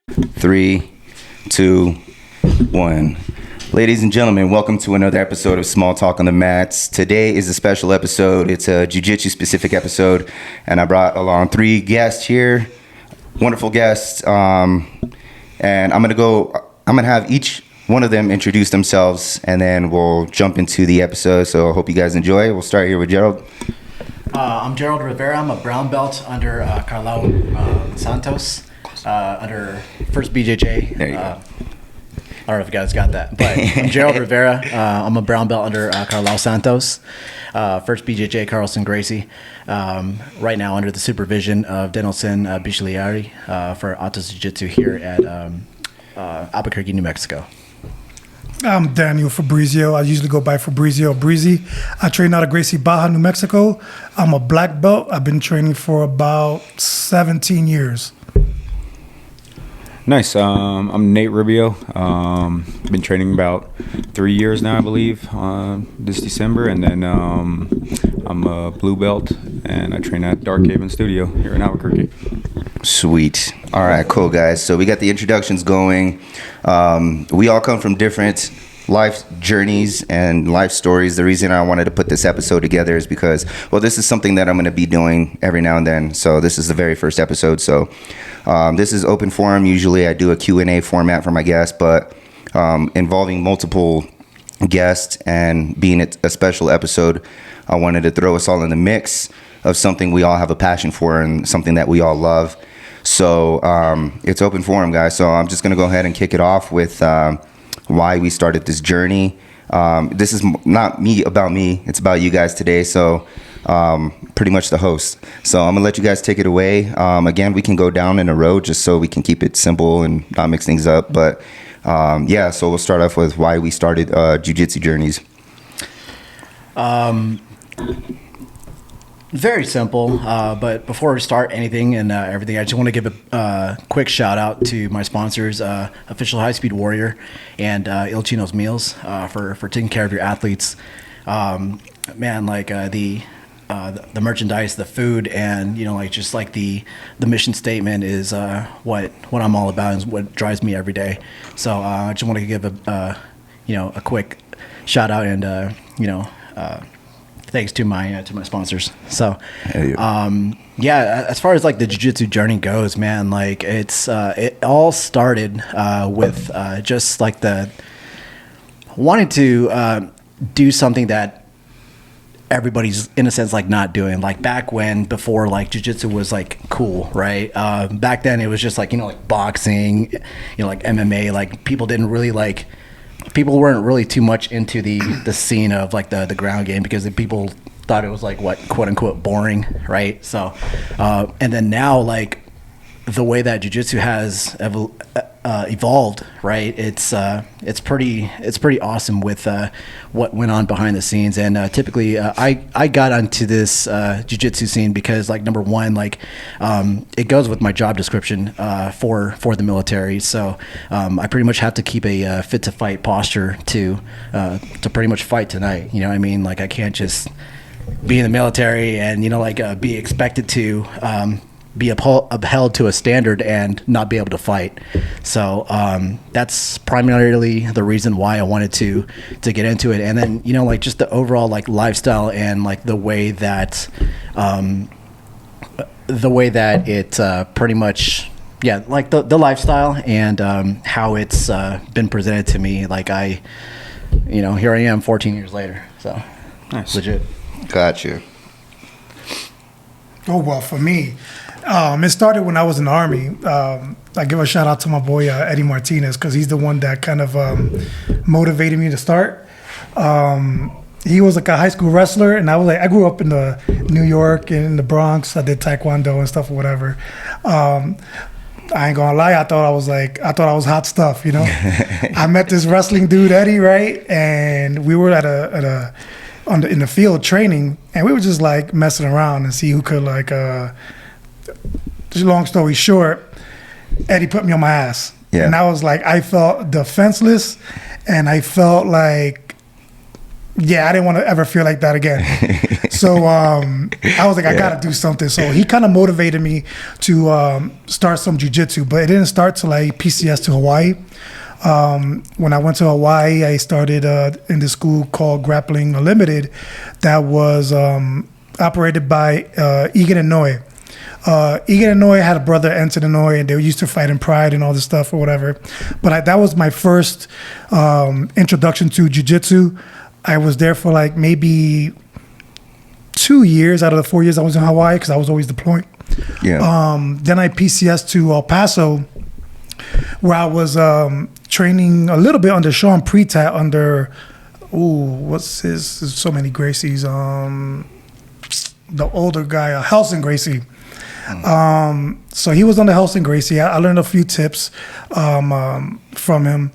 3, 2, 1. Ladies and gentlemen, welcome to another episode of Small Talk on the Mats. Today is a special episode. It's a Jiu-Jitsu specific episode, and I brought along 3 guests here, wonderful guests. And I'm gonna have each one of them introduce themselves, and then we'll jump into the episode. So I hope you guys enjoy. We'll start here with Gerald. I'm Gerald Rivera. I'm a brown belt under Carlo Santos, under First BJJ. There you go. I don't know if you guys got that, but I'm Gerald Rivera. I'm a brown belt under Carlo Santos, First BJJ Carlson Gracie. Right now under the supervision of Denelson Bichiliari for Autos Jiu-Jitsu here at Albuquerque, New Mexico. I'm Daniel Fabrizio. I usually go by Fabrizio Breezy. I train out of Gracie, Baja, New Mexico. I'm a black belt. I've been training for about 17 years. Nice. I'm Nate Rubio. Been training about 3 years now, I believe, this December. And then I'm a blue belt, and I train at Dark Haven Studio here in Albuquerque. Sweet. All right, cool, guys. So we got the introductions going. We all come from different life journeys and life stories. The reason I wanted to put this episode together is because, well, this is something that I'm going to be doing every now and then. So this is the very first episode. So this is open forum. Usually I do a Q&A format for my guests, but involving multiple guests and being a special episode, I wanted to throw us all in the mix of something we all have a passion for and something that we all love. So it's open forum, guys. So I'm just going to go ahead and kick it off with why we started this journey. This is not about me. It's about you guys today. So pretty much the host. So I'm going to let you guys take it away. Again, we can go down in a row just so we can keep it simple and not mix things up. But yeah, so we'll start off with why we started Jiu-Jitsu Journeys. Very simple, but before we start anything and everything, I just want to give a quick shout out to my sponsors, Official High Speed Warrior and Il Chino's Meals for taking care of your athletes. Man, like the merchandise, the food, and just like the mission statement is what I'm all about and what drives me every day. So I just want to give a quick shout out and thanks to my sponsors. So, yeah, as far as like the jiu-jitsu journey goes, man, like it all started with just like the wanting to do something that everybody's in a sense like not doing. Like back when, before like jiu-jitsu was like cool, right? Back then it was just like like boxing, like MMA. Like people weren't really too much into the scene of like the ground game because the people thought it was like what quote unquote boring, right? So and then now like the way that jiu-jitsu has evolved, right? It's pretty awesome with what went on behind the scenes. And typically I got onto this jiu-jitsu scene because like number one, like it goes with my job description for the military. So I pretty much have to keep a fit to fight posture to pretty much fight tonight. You know what I mean? Like I can't just be in the military and be expected to be upheld to a standard and not be able to fight. So that's primarily the reason why I wanted to get into it. And then like just the overall like lifestyle and like the way that it pretty much, yeah, like the lifestyle and how it's been presented to me. Like here I am 14 years later. So Nice. Legit. Gotcha. Oh, well, for me, it started when I was in the Army. I give a shout out to my boy Eddie Martinez because he's the one that kind of motivated me to start. He was like a high school wrestler, and I grew up in the New York and in the Bronx. I did Taekwondo and stuff or whatever. I ain't gonna lie, I thought I was hot stuff, I met this wrestling dude, Eddie, right? And we were in the field training, and we were just like messing around and see who could like just long story short, Eddie put me on my ass. Yeah. And I was like, I felt defenseless, and I felt like, yeah, I didn't want to ever feel like that again. So I was like, I gotta do something. So he kind of motivated me to start some jiu-jitsu, but it didn't start till I PCS to Hawaii. When I went to Hawaii, I started in this school called Grappling Unlimited that was operated by Egan and Noy. Egan and Noy had a brother, Enson and Noy, and they used to fight in Pride and all this stuff or whatever. But that was my first introduction to jiu-jitsu. I was there for like maybe 2 years out of the 4 years I was in Hawaii because I was always deployed. Yeah. Then I PCS to El Paso, where I was training a little bit under Sean Pretat under, what's his, so many Gracies, the older guy, Helson Gracie. So he was on the Helson Gracie. I learned a few tips from him.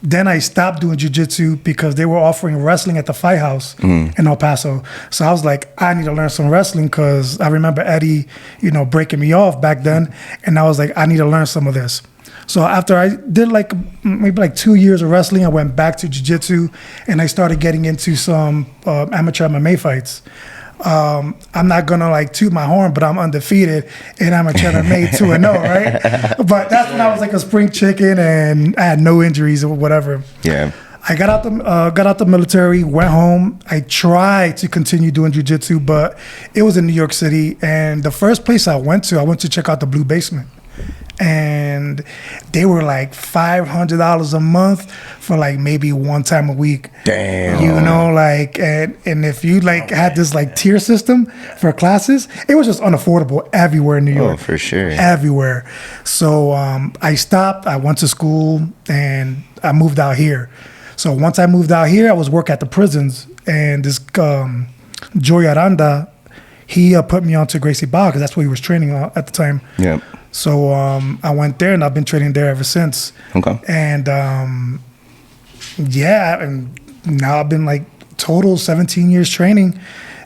Then I stopped doing jiu-jitsu because they were offering wrestling at the Fight House in El Paso. So I was like, I need to learn some wrestling because I remember Eddie, breaking me off back then. And I was like, I need to learn some of this. So after I did maybe 2 years of wrestling, I went back to jiu-jitsu and I started getting into some amateur MMA fights. I'm not gonna toot my horn, but I'm undefeated in amateur MMA 2-0, right? But that's when I was like a spring chicken and I had no injuries or whatever. Yeah. I got out the military, went home. I tried to continue doing jiu-jitsu, but it was in New York City. And the first place I went to check out the Blue Basement. And they were like $500 a month for maybe one time a week. Damn. And if you had this tier system for classes, it was just unaffordable everywhere in New York. Oh, for sure. Everywhere. So I stopped, I went to school, and I moved out here. So once I moved out here, I was working at the prisons, and this Joey Aranda, he put me onto Gracie Barra because that's what he was training at the time. Yeah. So I went there, and I've been training there ever since. Okay. And and now I've been total 17 years training,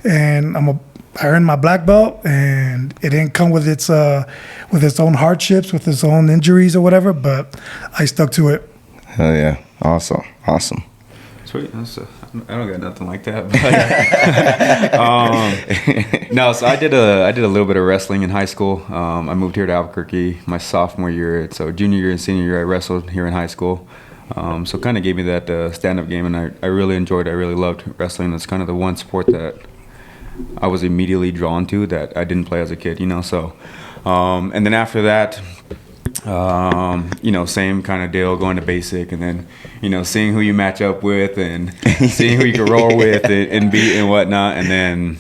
and I earned my black belt, and it didn't come with its own hardships, with its own injuries or whatever, but I stuck to it. Hell yeah. Awesome. Sweet. I don't got nothing like that. But, no, so I did a little bit of wrestling in high school. I moved here to Albuquerque my sophomore year. So junior year and senior year, I wrestled here in high school. So kind of gave me that stand-up game, and I really enjoyed it. I really loved wrestling. It's kind of the one sport that I was immediately drawn to that I didn't play as a kid, So, and then after that, same kind of deal, going to basic, and then, seeing who you match up with and seeing who you can roll with and beat and whatnot. And then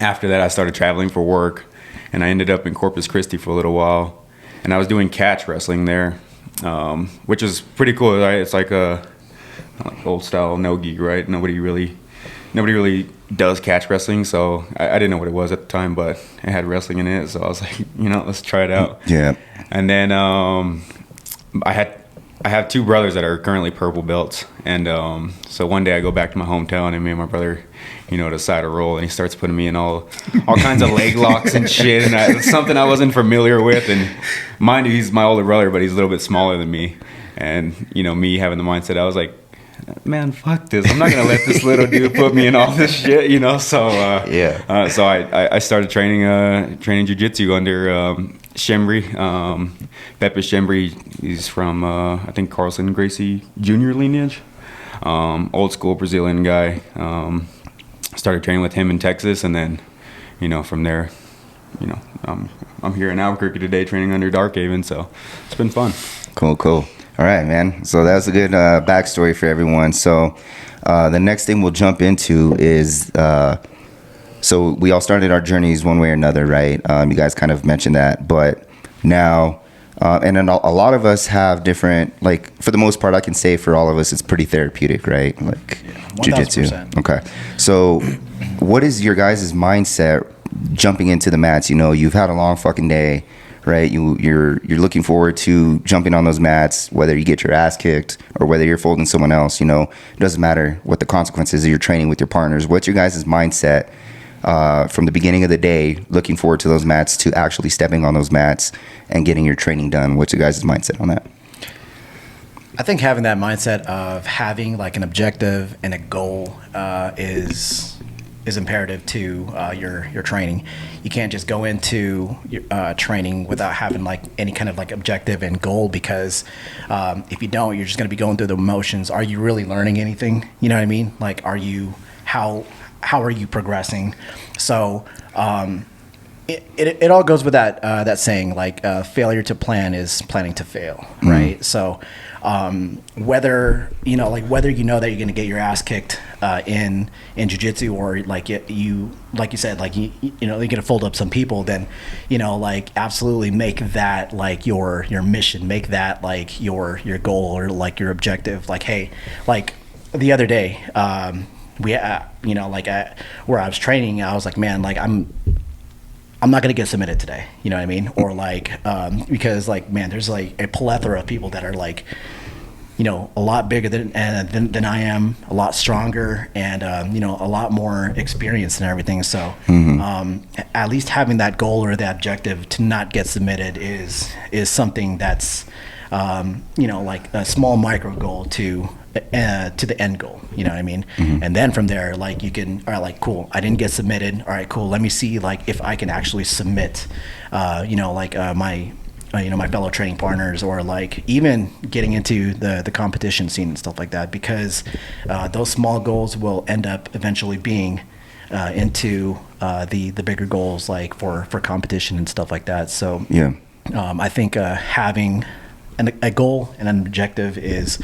after that, I started traveling for work, and I ended up in Corpus Christi for a little while, and I was doing catch wrestling there, which is pretty cool, right? It's like a old style no-gi, right? Nobody really does catch wrestling, so I didn't know what it was at the time, but it had wrestling in it, so I was like, let's try it out. Yeah. And then I have two brothers that are currently purple belts, and so one day I go back to my hometown, and me and my brother, decide to roll, and he starts putting me in all kinds of leg locks and shit, and it's something I wasn't familiar with. And mind you, he's my older brother, but he's a little bit smaller than me, and me having the mindset, I was like, man, fuck this. I'm not gonna let this little dude put me in all this shit, So so I started training jiu-jitsu under Shembri, Pepe Shembri. He's from I think Carlson Gracie Jr. lineage, old school Brazilian guy. Started training with him in Texas, and then from there, I'm here in Albuquerque today training under Darkhaven. So it's been fun. Cool. All right, man. So that's a good backstory for everyone. So the next thing we'll jump into is, so we all started our journeys one way or another, right? You guys kind of mentioned that. But now, and then a lot of us have different, for the most part, I can say for all of us, it's pretty therapeutic, right? Jiu-jitsu. 1000%. Okay. So what is your guys' mindset jumping into the mats? You've had a long fucking day. Right, you're looking forward to jumping on those mats, whether you get your ass kicked or whether you're folding someone else. It doesn't matter what the consequences of your training with your partners. What's your guys' mindset from the beginning of the day, looking forward to those mats, to actually stepping on those mats and getting your training done? What's your guys' mindset on that? I think having that mindset of having an objective and a goal is is imperative to your training. You can't just go into your, training without having like any kind of like objective and goal, because if you don't, you're just going to be going through the motions. Are you really learning anything? You know what I mean? Like, how are you progressing? So it all goes with that saying, like, failure to plan is planning to fail, right? So whether you know that you're going to get your ass kicked in jiu-jitsu, or like you said, like you know, you're going to fold up some people, then like absolutely make that like your mission, make that like your goal, or like your objective. Like, hey, like the other day we where I was training, I was like, man, like I'm not going to get submitted today. You know what I mean? Or like, because like, man, there's like a plethora of people that are like, a lot bigger than I am, a lot stronger, and, a lot more experienced and everything. So at least having that goal or that objective to not get submitted is something that's, like a small micro goal to the end goal. You know what I mean? And then from there, like you can, all right, like, cool, I didn't get submitted. All right, cool. Let me see like if I can actually submit, my fellow training partners, or like even getting into the competition scene and stuff like that, because those small goals will end up eventually being into the bigger goals, like for competition and stuff like that. So yeah, I think having a goal and an objective is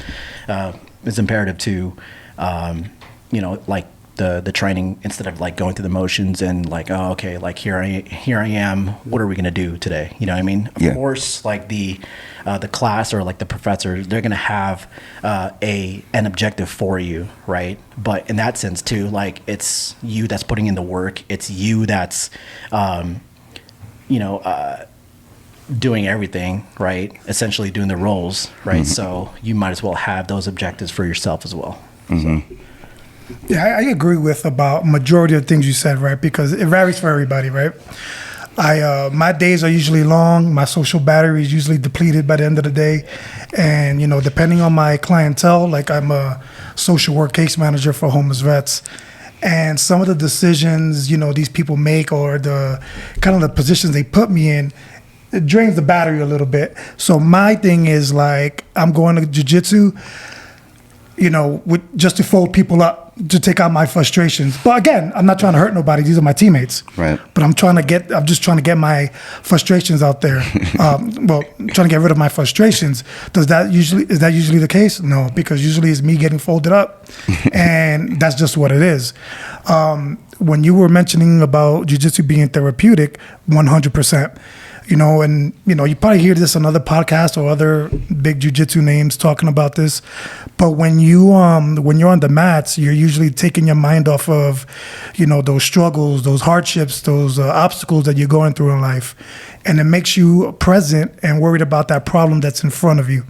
imperative to like the training, instead of like going through the motions and like, oh, okay, like here I am, what are we gonna do today? You know what I mean? Of course, like the class or like the professor, they're gonna have an objective for you, right? But in that sense too, like it's you that's putting in the work, it's you that's doing everything, right? Essentially doing the roles, right? So you might as well have those objectives for yourself as well. So. Yeah, I agree with about majority of the things you said, right? Because it varies for everybody, right? My days are usually long. My social battery is usually depleted by the end of the day. And, depending on my clientele, like I'm a social work case manager for homeless vets. And some of the decisions, these people make, or the kind of the positions they put me in, it drains the battery a little bit. So my thing is like, I'm going to jiu-jitsu, just to fold people up, to take out my frustrations. But again, I'm not trying to hurt nobody. These are my teammates. Right. But I'm just trying to get my frustrations out there. Trying to get rid of my frustrations. Is that usually the case? No, because usually it's me getting folded up, and that's just what it is. When you were mentioning about jiu-jitsu being therapeutic, 100%. And you probably hear this on other podcasts or other big jiu-jitsu names talking about this. But when you're on the mats, you're usually taking your mind off of, those struggles, those hardships, those obstacles that you're going through in life. And it makes you present and worried about that problem that's in front of you.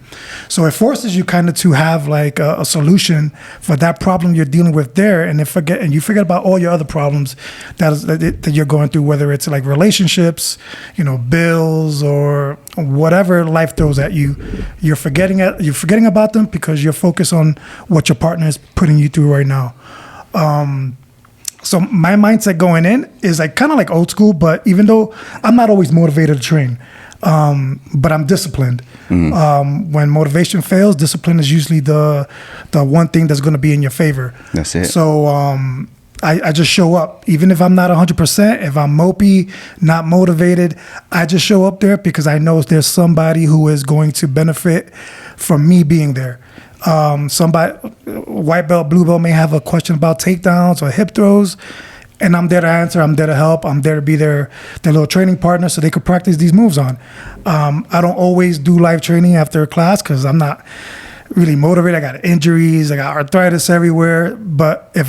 So it forces you kind of to have like a solution for that problem you're dealing with there. And you forget about all your other problems that you're going through, whether it's like relationships, bills, or whatever life throws at you. You're forgetting about them because you're focused on what your partner is putting you through right now. So my mindset going in is like kind of like old school, but even though I'm not always motivated to train, but I'm disciplined. When motivation fails, discipline is usually the one thing that's going to be in your favor. That's it. So I just show up, even if I'm not 100%, if I'm mopey, not motivated, I just show up there because I know there's somebody who is going to benefit from me being there. Somebody, white belt, blue belt, may have a question about takedowns or hip throws, and I'm there to answer. I'm there to help. I'm there to be their little training partner so they could practice these moves on. I don't always do live training after a class because I'm not really motivated. I got injuries. I got arthritis everywhere. But if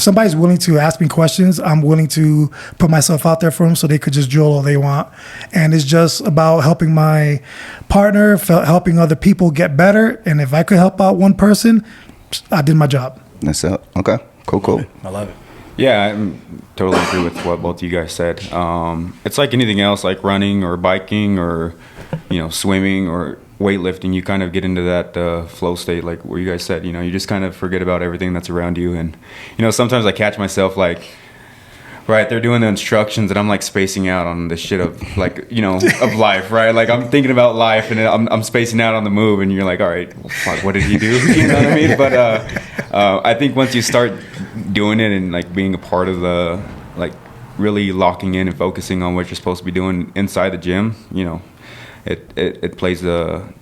somebody's willing to ask me questions, I'm willing to put myself out there for them so they could just drill all they want. And it's just about helping my partner, helping other people get better. And if I could help out one person, I did my job. That's it. Okay. Cool. I love it. Yeah, I totally agree with what both of you guys said. It's like anything else, like running or biking or, swimming or weightlifting, you kind of get into that flow state, like where you guys said, you know, you just kind of forget about everything that's around you. And, you know, sometimes I catch myself like, right, they're doing the instructions and I'm like spacing out on the shit of like, you know, of life, right? Like I'm thinking about life and I'm spacing out on the move and you're like, all right, well, fuck, what did he do? You know what I mean? But I think once you start doing it and like being a part of the, like really locking in and focusing on what you're supposed to be doing inside the gym, you know, it plays a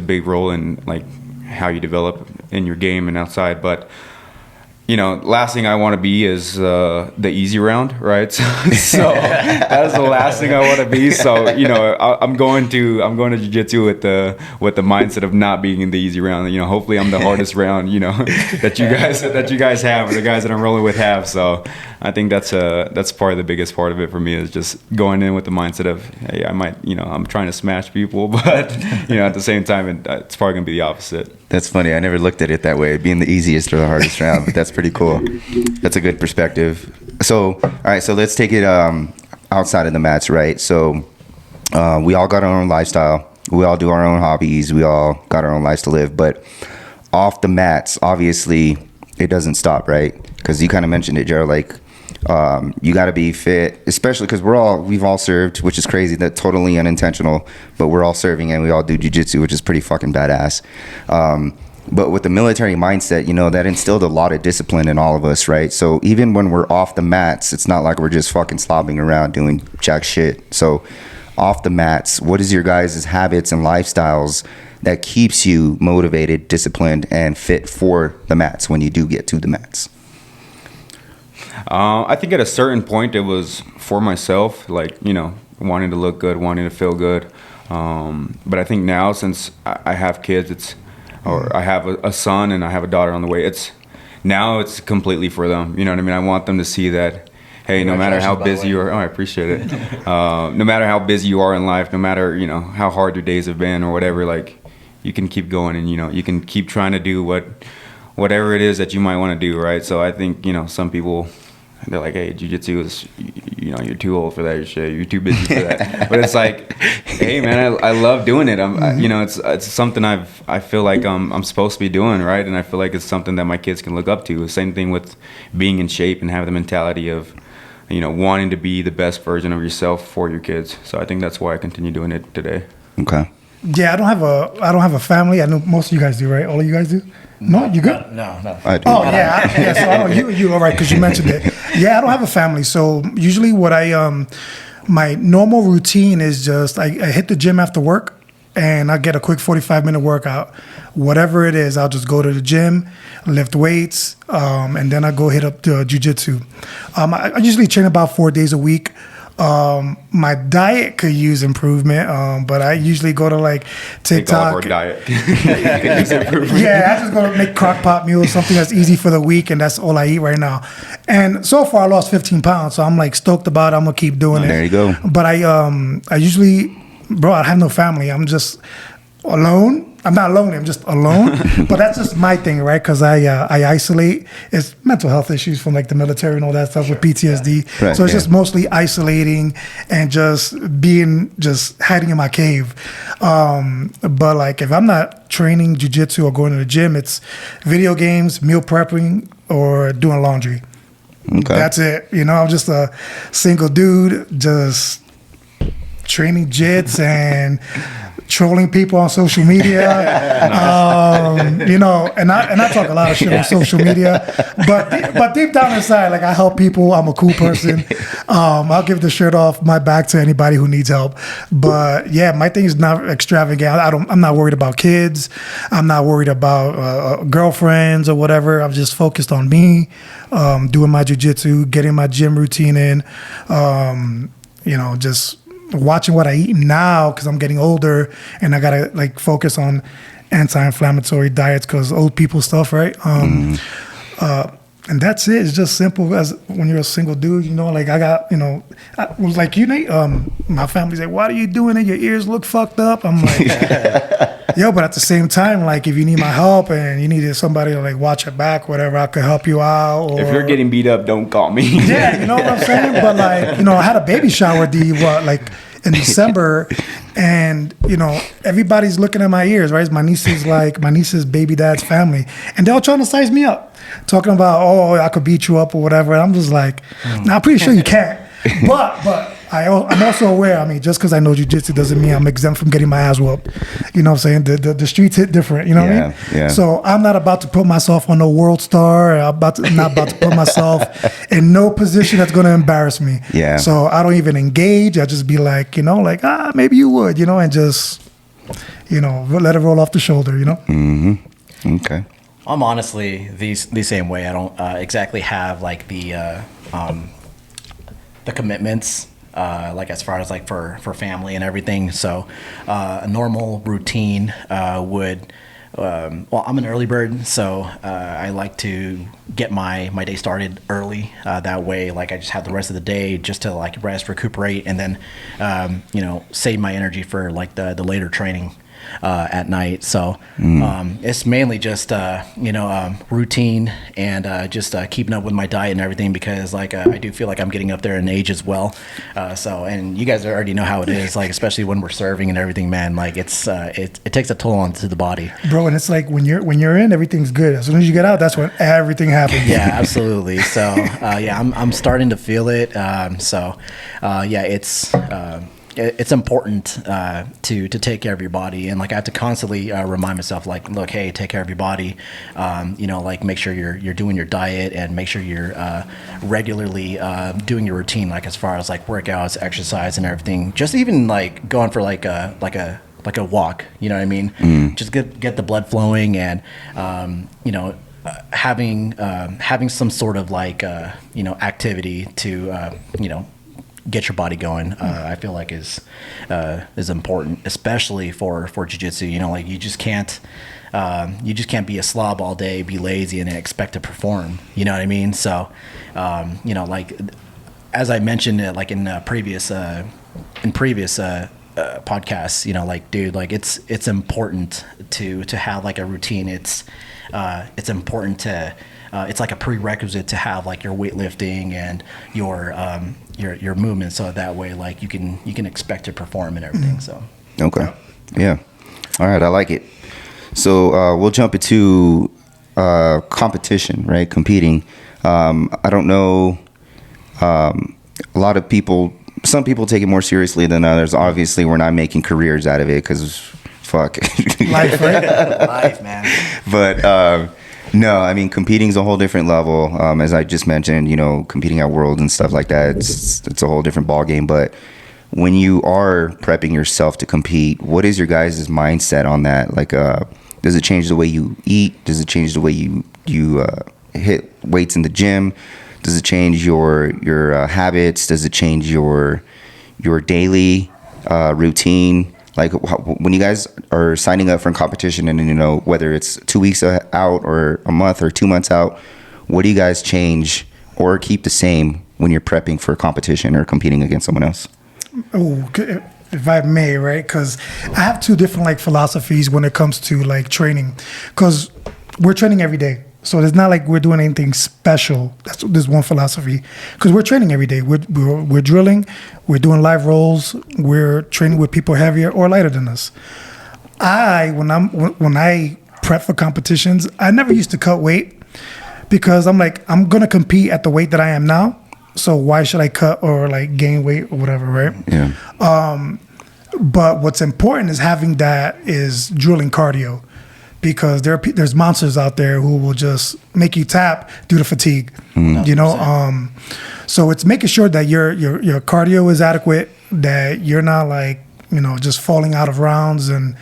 big role in like how you develop in your game and outside. But you know, last thing I want to be is the easy round, right? So that is the last thing I want to be. So you know, I'm going to jiu-jitsu with the mindset of not being in the easy round. You know, hopefully I'm the hardest round. You know, that you guys have, or the guys that I'm rolling with have. So I think that's probably the biggest part of it for me, is just going in with the mindset of, hey, I might, you know, I'm trying to smash people, but you know, at the same time, it's probably gonna be the opposite. That's funny. I never looked at it that way, being the easiest or the hardest round, but that's pretty cool. That's a good perspective. So, all right, so let's take it outside of the mats, right? So we all got our own lifestyle. We all do our own hobbies. We all got our own lives to live. But off the mats, obviously, it doesn't stop, right? Because you kind of mentioned it, Jared, like you got to be fit, especially because we've all served, which is crazy. That's totally unintentional, but we're all serving and we all do jiu-jitsu, which is pretty fucking badass. But with the military mindset, you know, that instilled a lot of discipline in all of us, right? So even when we're off the mats, it's not like we're just fucking slobbing around doing jack shit. So off the mats, what is your guys' habits and lifestyles that keeps you motivated, disciplined, and fit for the mats when you do get to the mats? I think at a certain point it was for myself, like, you know, wanting to look good, wanting to feel good. But I think now, since I have kids, I have a son and I have a daughter on the way, it's completely for them. You know what I mean? I want them to see that, hey, no matter how busy you are, I appreciate it. No matter how busy you are in life, no matter, you know, how hard your days have been or whatever, like, you can keep going and, you know, you can keep trying to do whatever it is that you might want to do, right? So I think, you know, some people, they're like, hey, jiu-jitsu is, you know, you're too old for that shit. You're too busy for that. But it's like, hey, man, I love doing it. You know, it's something I feel like I'm supposed to be doing, right? And I feel like it's something that my kids can look up to. Same thing with being in shape and have the mentality of, you know, wanting to be the best version of yourself for your kids. So I think that's why I continue doing it today. Okay. Yeah, I don't have a family. I know most of you guys do, right? All of you guys do? No, you good? No. I do. Oh yeah, so I know you all right because you mentioned it. Yeah, I don't have a family, so usually what my normal routine is just I hit the gym after work and I get a quick 45-minute workout. Whatever it is, I'll just go to the gym, lift weights, and then I go hit up the jiu-jitsu. I usually train about 4 days a week. My diet could use improvement, but I usually go to like TikTok. Take all of our diet. Could use improvement. Yeah, I just go to make crock pot meals, something that's easy for the week, and that's all I eat right now. And so far, I lost 15 pounds, so I'm like stoked about it. I'm gonna keep doing it. There you go. But I usually, bro, I have no family. I'm just alone. I'm not lonely. I'm just alone. But that's just my thing, right? Because I isolate. It's mental health issues from like the military and all that stuff with PTSD. Right, so it's just mostly isolating and just hiding in my cave. But like if I'm not training jiu-jitsu or going to the gym, it's video games, meal prepping, or doing laundry. Okay. That's it. You know, I'm just a single dude, just training jits and trolling people on social media, you know, and I talk a lot of shit on social media, but deep down inside, like I help people. I'm a cool person. I'll give the shirt off my back to anybody who needs help. But yeah, my thing is not extravagant. I'm not worried about kids. I'm not worried about girlfriends or whatever. I'm just focused on me, doing my jiu-jitsu, getting my gym routine in, you know, just watching what I eat now because I'm getting older and I gotta like focus on anti-inflammatory diets because old people stuff, right? And that's it. It's just simple as when you're a single dude, you know, like I got, you know, I was like, you Nate, my family's like, what are you doing? And your ears look fucked up. I'm like, yo, but at the same time, like if you need my help and you needed somebody to like watch your back, whatever, I could help you out. Or, if you're getting beat up, don't call me. yeah, you know what I'm saying? But like, you know, I had a baby shower like in December, and everybody's looking at my ears, right? My niece's baby dad's family, and they're all trying to size me up, talking about, oh, I could beat you up or whatever. And I'm just like, nah, I'm pretty sure you can't. But I'm also aware. I mean, just because I know jiu-jitsu doesn't mean I'm exempt from getting my ass whooped. You know what I'm saying? The streets hit different. You know what I mean? Yeah. So I'm not about to put myself on no world star. I'm not about to put myself in no position that's going to embarrass me. Yeah. So I don't even engage. I just be like, maybe you would, and just, let it roll off the shoulder. Mm-hmm. Okay. I'm honestly the same way. I don't exactly have like the commitments, like as far as like for family and everything. So a normal routine would, well, I'm an early bird, so I like to get my day started early. That way, like I just have the rest of the day just to like rest, recuperate, and then save my energy for like the later training at night. So it's mainly just routine and just keeping up with my diet and everything, because like I do feel like I'm getting up there in age as well. And you guys already know how it is, like especially when we're serving and everything, man. Like it takes a toll onto the body, bro. And it's like when you're in, everything's good. As soon as you get out, that's when everything happens. Yeah, absolutely. So I'm starting to feel it. It's important to take care of your body, and like I have to constantly remind myself, like, look, hey, take care of your body. Like make sure you're doing your diet, and make sure you're regularly doing your routine, like as far as like workouts, exercise, and everything. Just even like going for like a walk. You know what I mean? Just get the blood flowing, and having some sort of like activity to get your body going, I feel like is important, especially for jiu-jitsu. Like you just can't be a slob all day, be lazy, and then expect to perform. You know what I mean? So, like as I mentioned, like in previous podcasts, like dude, like it's important to have like a routine. It's important to. It's like a prerequisite to have like your weightlifting and your movement, so that way like you can expect to perform and everything. So okay, yeah, all right, I like it. So we'll jump into competition, right? Competing. I don't know. A lot of people. Some people take it more seriously than others. Obviously, we're not making careers out of it because fuck Life, right? Life, man. But. No, I mean, competing is a whole different level. As I just mentioned, competing at Worlds and stuff like that, it's a whole different ball game. But when you are prepping yourself to compete, what is your guys' mindset on that? Like, does it change the way you eat? Does it change the way you hit weights in the gym? Does it change your habits? Does it change your daily routine? Like when you guys are signing up for a competition, and whether it's 2 weeks out or a month or 2 months out, what do you guys change or keep the same when you're prepping for a competition or competing against someone else? Oh, if I may, right? Because I have two different like philosophies when it comes to like training, because we're training every day. So it's not like we're doing anything special. There's one philosophy, because we're training every day. We're drilling, we're doing live rolls, we're training with people heavier or lighter than us. When I prep for competitions, I never used to cut weight, because I'm like, I'm gonna compete at the weight that I am now. So why should I cut or like gain weight or whatever, right? Yeah. But what's important is having that is drilling cardio. Because there's monsters out there who will just make you tap due to fatigue, So it's making sure that your cardio is adequate, that you're not like just falling out of rounds and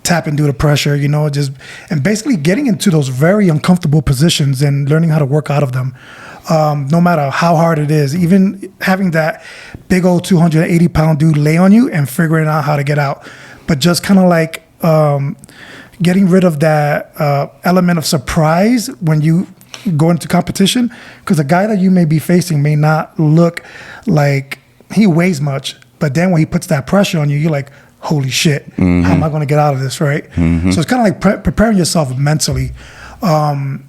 tapping due to pressure, and basically getting into those very uncomfortable positions and learning how to work out of them, no matter how hard it is. Even having that big old 280-pound dude lay on you and figuring out how to get out, but just kind of like. Getting rid of that element of surprise when you go into competition, because a guy that you may be facing may not look like he weighs much, but then when he puts that pressure on you, you're like, holy shit, how am I going to get out of this, right? So it's kind of like preparing yourself mentally. Also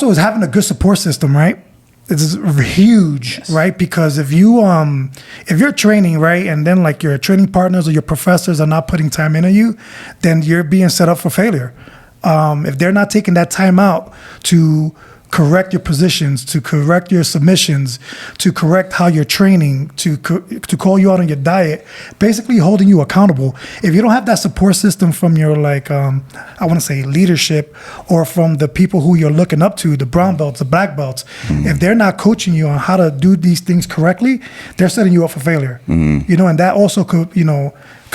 is having a good support system, right? it's huge, right? Because if you're training, right, and then like your training partners or your professors are not putting time into you, then you're being set up for failure. If they're not taking that time out to correct your positions, to correct your submissions, to correct how you're training, to call you out on your diet, basically holding you accountable. If you don't have that support system from your I want to say leadership, or from the people who you're looking up to, the brown belts, the black belts, if they're not coaching you on how to do these things correctly, they're setting you up for failure. You know, and that also could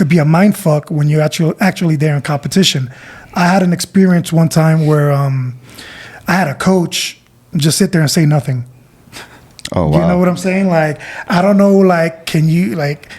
be a mind fuck when you're actually there in competition. I had an experience one time where I had a coach just sit there and say nothing. Oh, wow. You know what I'm saying? Like, I don't know, like, can you, like,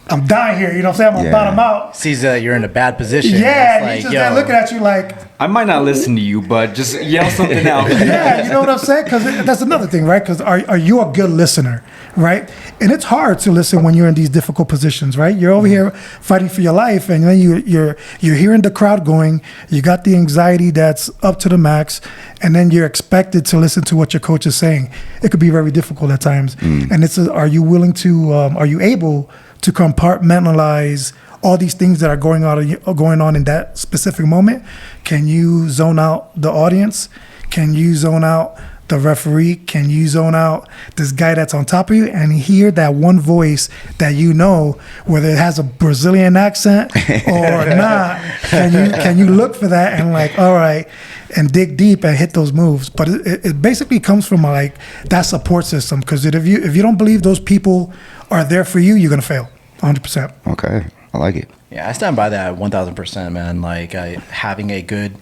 I'm dying here, you know what I'm saying? I'm gonna bottom out. Sees that you're in a bad position. Yeah, and he's it's just there looking at you like, I might not listen to you, but just yell something out. yeah, you know what I'm saying? Because that's another thing, right? Because are you a good listener, right? And it's hard to listen when you're in these difficult positions, right? You're over here fighting for your life, and then you're hearing the crowd going. You got the anxiety that's up to the max, and then you're expected to listen to what your coach is saying. It could be very difficult at times. And are you willing to? Are you able to compartmentalize all these things that are going on in that specific moment? Can you zone out the audience? Can you zone out the referee? Can you zone out this guy that's on top of you and hear that one voice that you know, whether it has a Brazilian accent or not? Can you look for that and like, all right, and dig deep and hit those moves? But it basically comes from like that support system, because if you don't believe those people are there for you, you're gonna fail 100%. Okay, I like it. Yeah, I stand by that 1,000%, man. Like having a good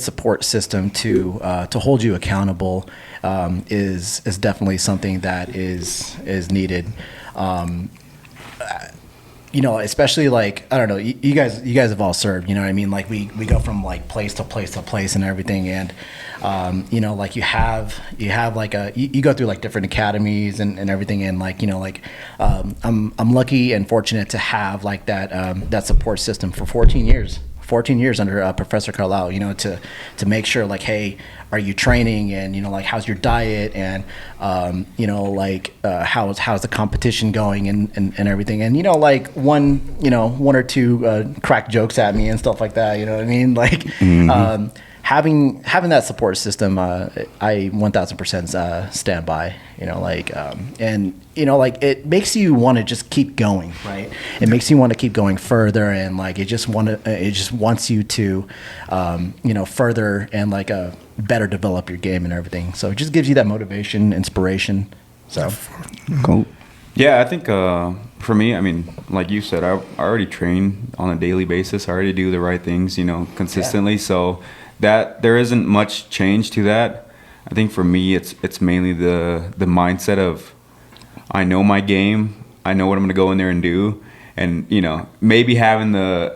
support system to hold you accountable is definitely something that is needed. You know, especially like, I don't know, you guys have all served, you know what I mean? Like we go from like place to place to place and everything. And, you know, like you have like you go through like different academies and everything. And like, you know, like, I'm lucky and fortunate to have like that support system for 14 years under Professor Carlisle, you know, to make sure like, hey, are you training? And, you know, like, how's your diet? And, you know, like, how's the competition going and everything? And, you know, like one or two crack jokes at me and stuff like that, you know what I mean? Like, having that support system, I 1,000% stand by, you know, like, and, you know, like, it makes you want to just keep going, right? It makes you want to keep going further, and like, it just wants you to, you know, further and like, better develop your game and everything. So it just gives you that motivation, inspiration. So Cool. Yeah, I think for me, I mean, like you said, I already train on a daily basis. I already do the right things, you know, consistently. Yeah. So that there isn't much change to that. I think for me, it's mainly the mindset of, I know my game, I know what I'm gonna go in there and do, and you know, maybe having the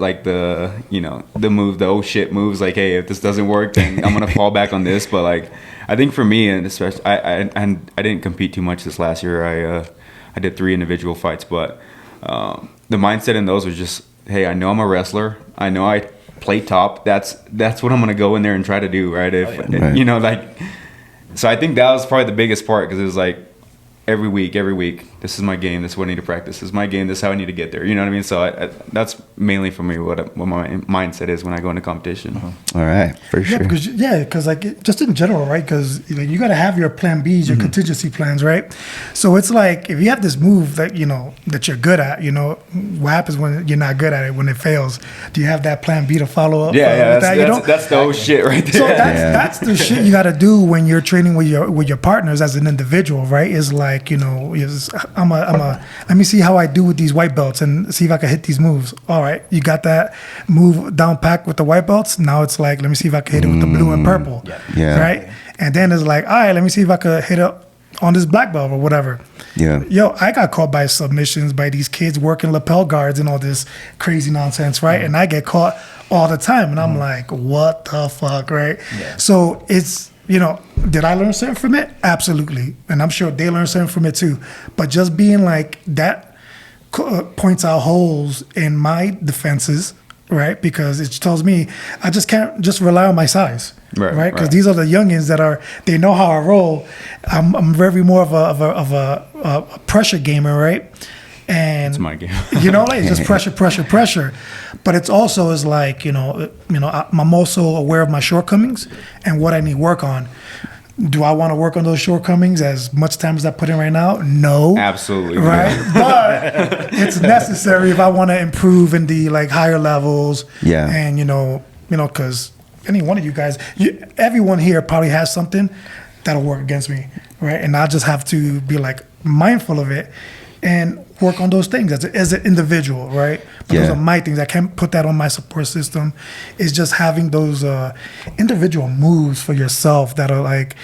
move, the oh shit moves, like, hey, if this doesn't work, then I'm gonna fall back on this. But like, I think for me, and especially, I didn't compete too much this last year. I did 3 individual fights, but the mindset in those was just, hey, I know I'm a wrestler, I know I play top. That's what I'm gonna go in there and try to do, right? Right. You know, like, so I think that was probably the biggest part, because it was like every week, this is my game, this is what I need to practice, this is my game, this is how I need to get there. You know what I mean? So that's mainly for me what my mindset is when I go into competition. All right, for sure. Because like, just in general, right? Because you got to have your plan Bs, your contingency plans, right? So it's like, if you have this move that, you know, that you're good at, you know, what happens when you're not good at it, when it fails? Do you have that plan B to follow up? That's the old shit right there. So that's the shit you got to do when you're training with your partners as an individual, right? Is like, you know, let me see how I do with these white belts and see if I can hit these moves. All right, you got that move down packed with the white belts. Now it's like, let me see if I can hit it with the blue and purple. Yeah. Right? And then it's like, all right, let me see if I could hit it on this black belt or whatever. Yeah. Yo, I got caught by submissions by these kids working lapel guards and all this crazy nonsense, right? And I get caught all the time. And I'm like, what the fuck, right? Yeah. So it's, you know, did I learn something from it? Absolutely. And I'm sure they learned something from it too. But just being like, that points out holes in my defenses, right? Because it tells me I just can't just rely on my size, right? Because these are the youngins they know how I roll. I'm very more of a pressure gamer, right? And It's my game. like it's just pressure. But it's also is like, I'm also aware of my shortcomings and what I need work on. Do I want to work on those shortcomings as much time as I put in right now? No. Absolutely. Right? But it's necessary if I want to improve in the like higher levels. Yeah. And, because any one of you guys, everyone here probably has something that'll work against me, right? And I just have to be like mindful of it and work on those things as an individual, right? But those are my things. I can't put that on my support system. It's just having those individual moves for yourself that'll like,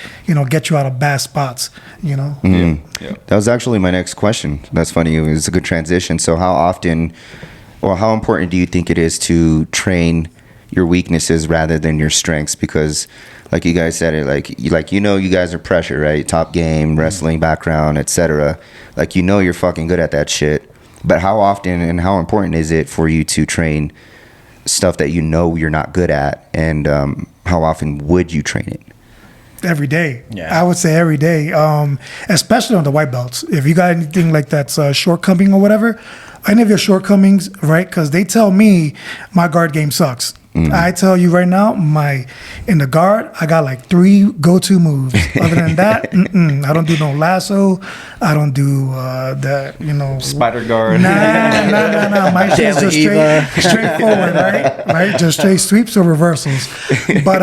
get you out of bad spots, Yeah. That was actually my next question. That's funny. It was a good transition. So how important do you think it is to train your weaknesses rather than your strengths? Because like you guys said it, you guys are pressure, right? Top game, wrestling background, etc. Like, you're fucking good at that shit. But how often and how important is it for you to train stuff that you're not good at? And how often would you train it? Every day. Yeah. I would say every day, especially on the white belts. If you got anything like that's shortcoming or whatever, any of your shortcomings, right? Because they tell me my guard game sucks. I tell you right now, in the guard, I got like 3 go-to moves. Other than that, I don't do no lasso. I don't do Spider guard. Nah. My shit's just straightforward, right? Right, just straight sweeps or reversals. But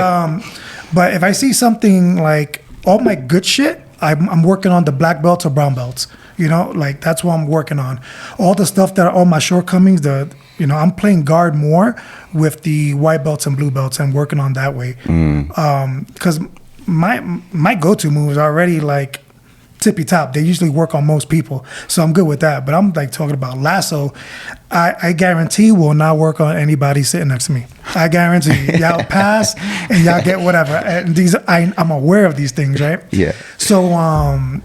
if I see something like all my good shit, I'm working on the black belts or brown belts. Like that's what I'm working on. All the stuff that are all my shortcomings, I'm playing guard more with the white belts and blue belts and working on that way. Because my go-to moves are already like tippy top. They usually work on most people, so I'm good with that. But I'm like talking about lasso. I guarantee will not work on anybody sitting next to me. I guarantee y'all pass and y'all get whatever. And I'm aware of these things, right? Yeah. So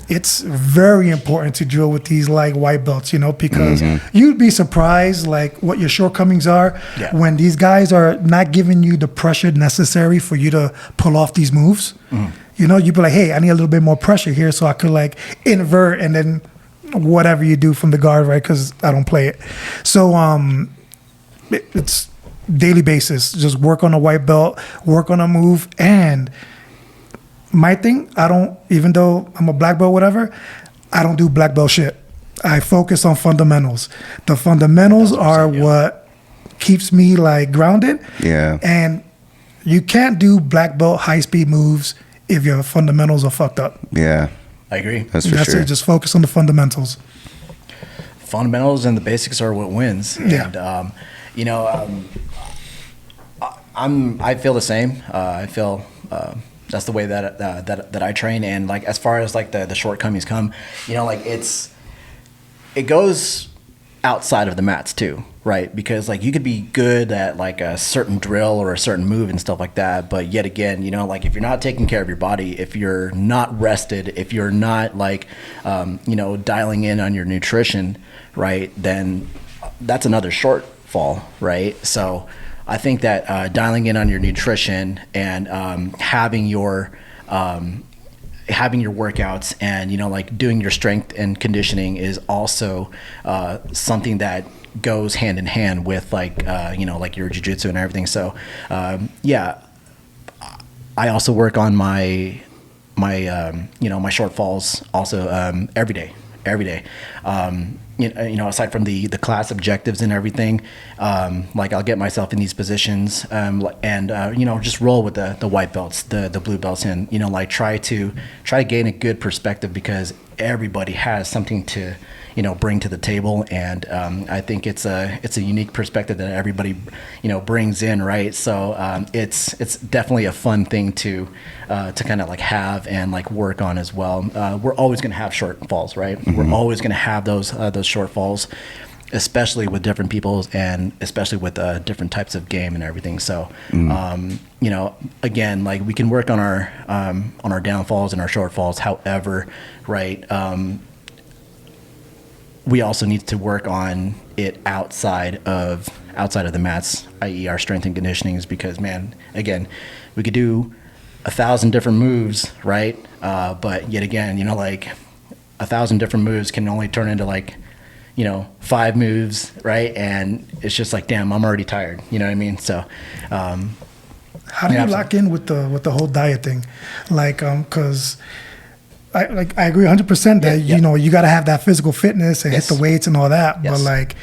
it's very important to drill with these like white belts, because you'd be surprised like what your shortcomings are when these guys are not giving you the pressure necessary for you to pull off these moves. You'd be like, hey, I need a little bit more pressure here so I could like invert and then whatever you do from the guard, right? Because I don't play it. So it's daily basis. Just work on a white belt, work on a move. And my thing, even though I'm a black belt, whatever, I don't do black belt shit. I focus on fundamentals. The fundamentals are what keeps me like grounded. Yeah. And you can't do black belt high speed moves if your fundamentals are fucked up. Yeah. I agree. That's sure. It. Just focus on the fundamentals. Fundamentals and the basics are what wins. Yeah. And, I feel the same. I feel that's the way that I train. And like as far as like the shortcomings come, it goes outside of the mats too, right? Because like you could be good at like a certain drill or a certain move and stuff like that, but yet again, like if you're not taking care of your body, if you're not rested, if you're not like dialing in on your nutrition, right, then that's another shortfall, right? So I think that dialing in on your nutrition and having your workouts and like doing your strength and conditioning is also something that goes hand in hand with like like your jiu-jitsu and everything. So I also work on my shortfalls also every day. Aside from the class objectives and everything, like I'll get myself in these positions and just roll with the white belts, the blue belts, and like try to gain a good perspective because everybody has something to bring to the table, and I think it's a unique perspective that everybody brings in, right? So it's definitely a fun thing to kind of like have and like work on as well. We're always going to have shortfalls, right? We're always going to have those shortfalls, especially with different peoples and especially with different types of game and everything. So again, like we can work on our downfalls and our shortfalls. However, right, we also need to work on it outside of outside of the mats, i.e. our strength and conditioning, is because, man, again, we could do 1,000 different moves, right? But yet again, like 1,000 different moves can only turn into like, 5 moves, right? And it's just like, damn, I'm already tired. You know what I mean? So, how do you lock in with the whole diet thing? Like, cause I agree 100% that, you got to have that physical fitness and hit the weights and all that. But like,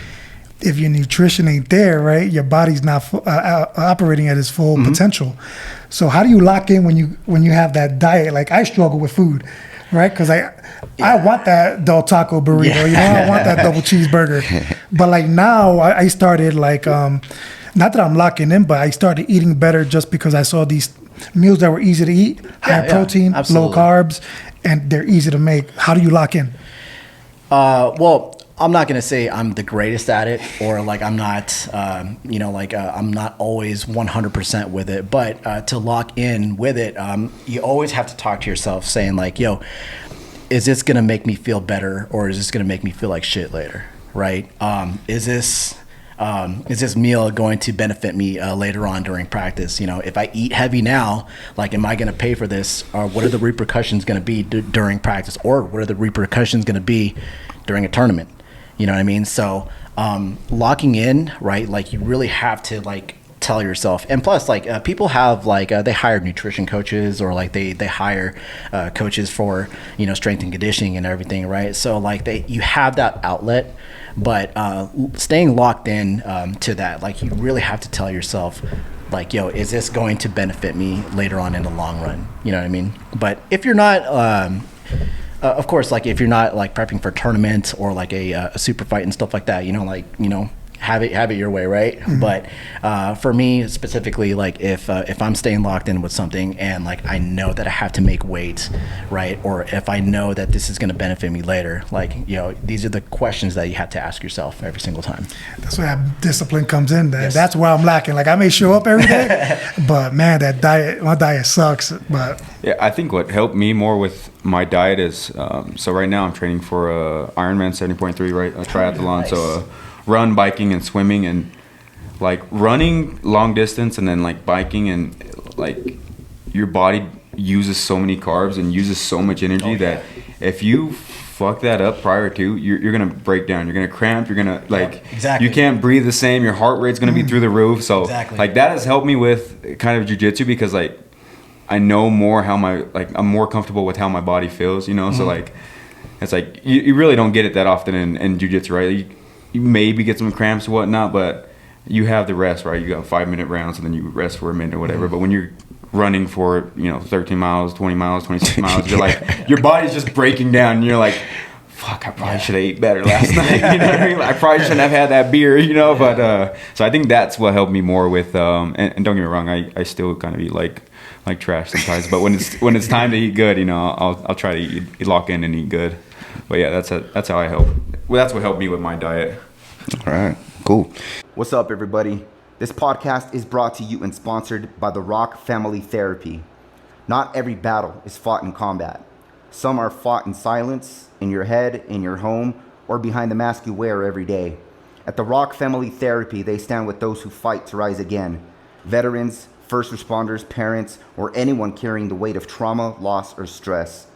if your nutrition ain't there, right, your body's not operating at its full potential. So how do you lock in when you have that diet? Like, I struggle with food, right? Because I want that Del Taco burrito, I want that double cheeseburger. But like now I started like, not that I'm locking in, but I started eating better just because I saw these meals that were easy to eat, high protein, low carbs, and they're easy to make. How do you lock in? Well, I'm not going to say I'm the greatest at it, or like I'm not, I'm not always 100% with it, but to lock in with it, you always have to talk to yourself saying like, yo, is this going to make me feel better, or is this going to make me feel like shit later? Right? Is this meal going to benefit me later on during practice? If I eat heavy now, like, am I going to pay for this? Or what are the repercussions going to be during practice? Or what are the repercussions going to be during a tournament? You know what I mean? So locking in, right? Like, you really have to like tell yourself. And plus, like, people have like they hire nutrition coaches, or like they hire coaches for strength and conditioning and everything, right? So like you have that outlet. But staying locked in to that, like, you really have to tell yourself, like, yo, is this going to benefit me later on in the long run? You know what I mean? But if you're not, of course, like, if you're not like prepping for tournaments or like a super fight and stuff like that, have it your way, right? Mm-hmm. But for me specifically, like, if I'm staying locked in with something and like I know that I have to make weight, right, or if I know that this is going to benefit me later, like, these are the questions that you have to ask yourself every single time. That's where that discipline comes in. That's where I'm lacking. Like, I may show up every day, but man, my diet sucks. But yeah, I think what helped me more with my diet is so right now I'm training for Ironman 70.3, right, a triathlon. Nice. So run, biking, and swimming, and like running long distance and then like biking, and like your body uses so many carbs and uses so much energy that if you fuck that up prior to, you're gonna break down, you're gonna cramp, you're gonna like exactly. You can't breathe the same, your heart rate's gonna be through the roof. So like that has helped me with kind of jiu-jitsu, because like I know more how I'm more comfortable with how my body feels, so like it's like you really don't get it that often in jiu-jitsu, right? You maybe get some cramps or whatnot, but you have the rest, right? You got 5-minute rounds and then you rest for a minute or whatever. But when you're running for 13 miles, 20 miles, 26 miles, you're like, your body's just breaking down, and you're like, fuck, I probably should have ate better last night. You know what I mean? I probably shouldn't have had that beer, But so I think that's what helped me more with. And don't get me wrong, I still kind of eat like trash sometimes. But when it's time to eat good, I'll try to lock in and eat good. But yeah, that's how I help. Well, that's what helped me with my diet. All right, cool. What's up, everybody? This podcast is brought to you and sponsored by the Rock Family Therapy. Not every battle is fought in combat. Some are fought in silence, in your head, in your home, or behind the mask you wear every day. At the Rock Family Therapy, they stand with those who fight to rise again. Veterans, first responders, parents, or anyone carrying the weight of trauma, loss, or stress.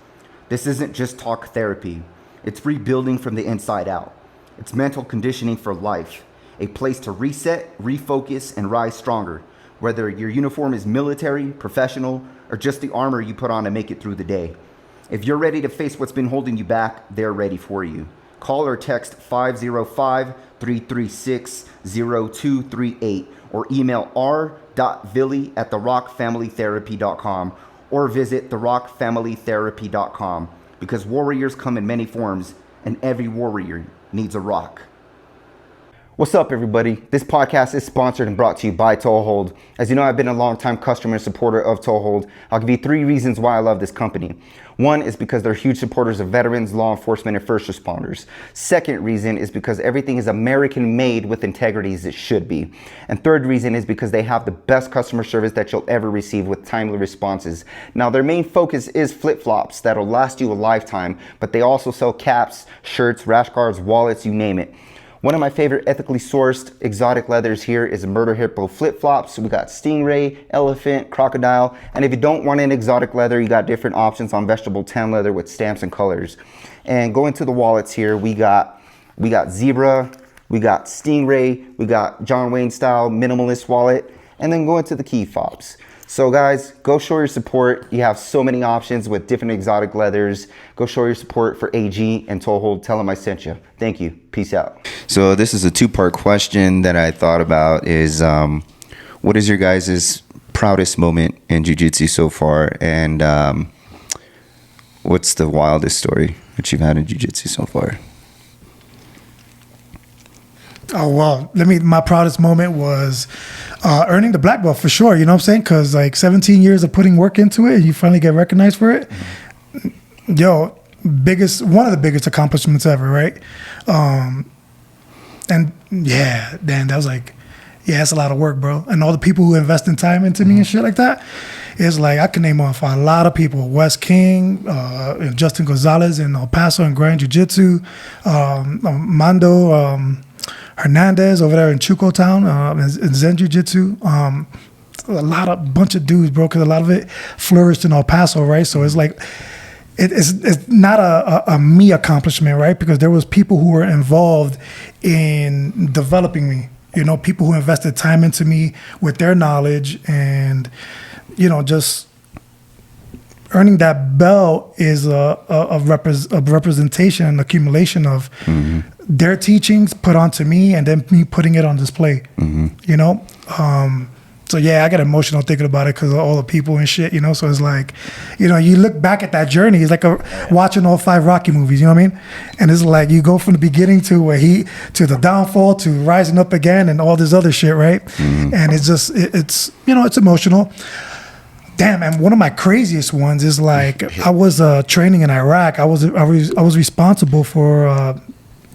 This isn't just talk therapy. It's rebuilding from the inside out. It's mental conditioning for life. A place to reset, refocus, and rise stronger. Whether your uniform is military, professional, or just the armor you put on to make it through the day. If you're ready to face what's been holding you back, they're ready for you. Call or text 505-336-0238 or email r.villy@therockfamilytherapy.com or visit therockfamilytherapy.com, because warriors come in many forms and every warrior needs a rock. What's up, everybody? This podcast is sponsored and brought to you by Toehold. As you know, I've been a long-time customer and supporter of Toehold. I'll give you 3 reasons why I love this company. 1 is because they're huge supporters of veterans, law enforcement, and first responders. 2nd reason is because everything is American-made with integrity as it should be. And 3rd reason is because they have the best customer service that you'll ever receive with timely responses. Now, their main focus is flip-flops that'll last you a lifetime, but they also sell caps, shirts, rash guards, wallets, you name it. One of my favorite ethically sourced exotic leathers here is Murder Hippo flip-flops. We got stingray, elephant, crocodile. And if you don't want an exotic leather, you got different options on vegetable tan leather with stamps and colors. And going to the wallets here, we got zebra, we got stingray, we got John Wayne style minimalist wallet, and then going to the key fobs. So guys, go show your support. You have so many options with different exotic leathers. Go show your support for AG and Toehold. Tell them I sent you. Thank you. Peace out. So this is a two-part question that I thought about is, what is your guys' proudest moment in Jiu-Jitsu so far? And what's the wildest story that you've had in Jiu-Jitsu so far? Oh, well, my proudest moment was earning the black belt for sure. You know what I'm saying? Because like 17 years of putting work into it, and you finally get recognized for it. Yo, one of the biggest accomplishments ever, right? And yeah, Dan, that was like, yeah, it's a lot of work, bro. And all the people who invest in time into me and shit like that, it's like I can name off a lot of people. Wes King, Justin Gonzalez in El Paso and Grand Jiu-Jitsu, Mando Hernandez over there in Chuco Town, in Zen Jiu-Jitsu. A bunch of dudes, bro, because a lot of it flourished in El Paso, right? So it's like, it's not a me accomplishment, right? Because there was people who were involved in developing me, you know, people who invested time into me with their knowledge, and, you know, just earning that belt is a representation and accumulation of their teachings put onto me, and then me putting it on display. You know, so yeah, I get emotional thinking about it because of all the people and shit. You know, so it's like, you know, you look back at that journey. It's like watching all 5 Rocky movies. You know what I mean? And it's like you go from the beginning to the downfall to rising up again and all this other shit, right? And it's just it's you know, it's emotional. Damn, and one of my craziest ones is like I was training in Iraq. I was responsible for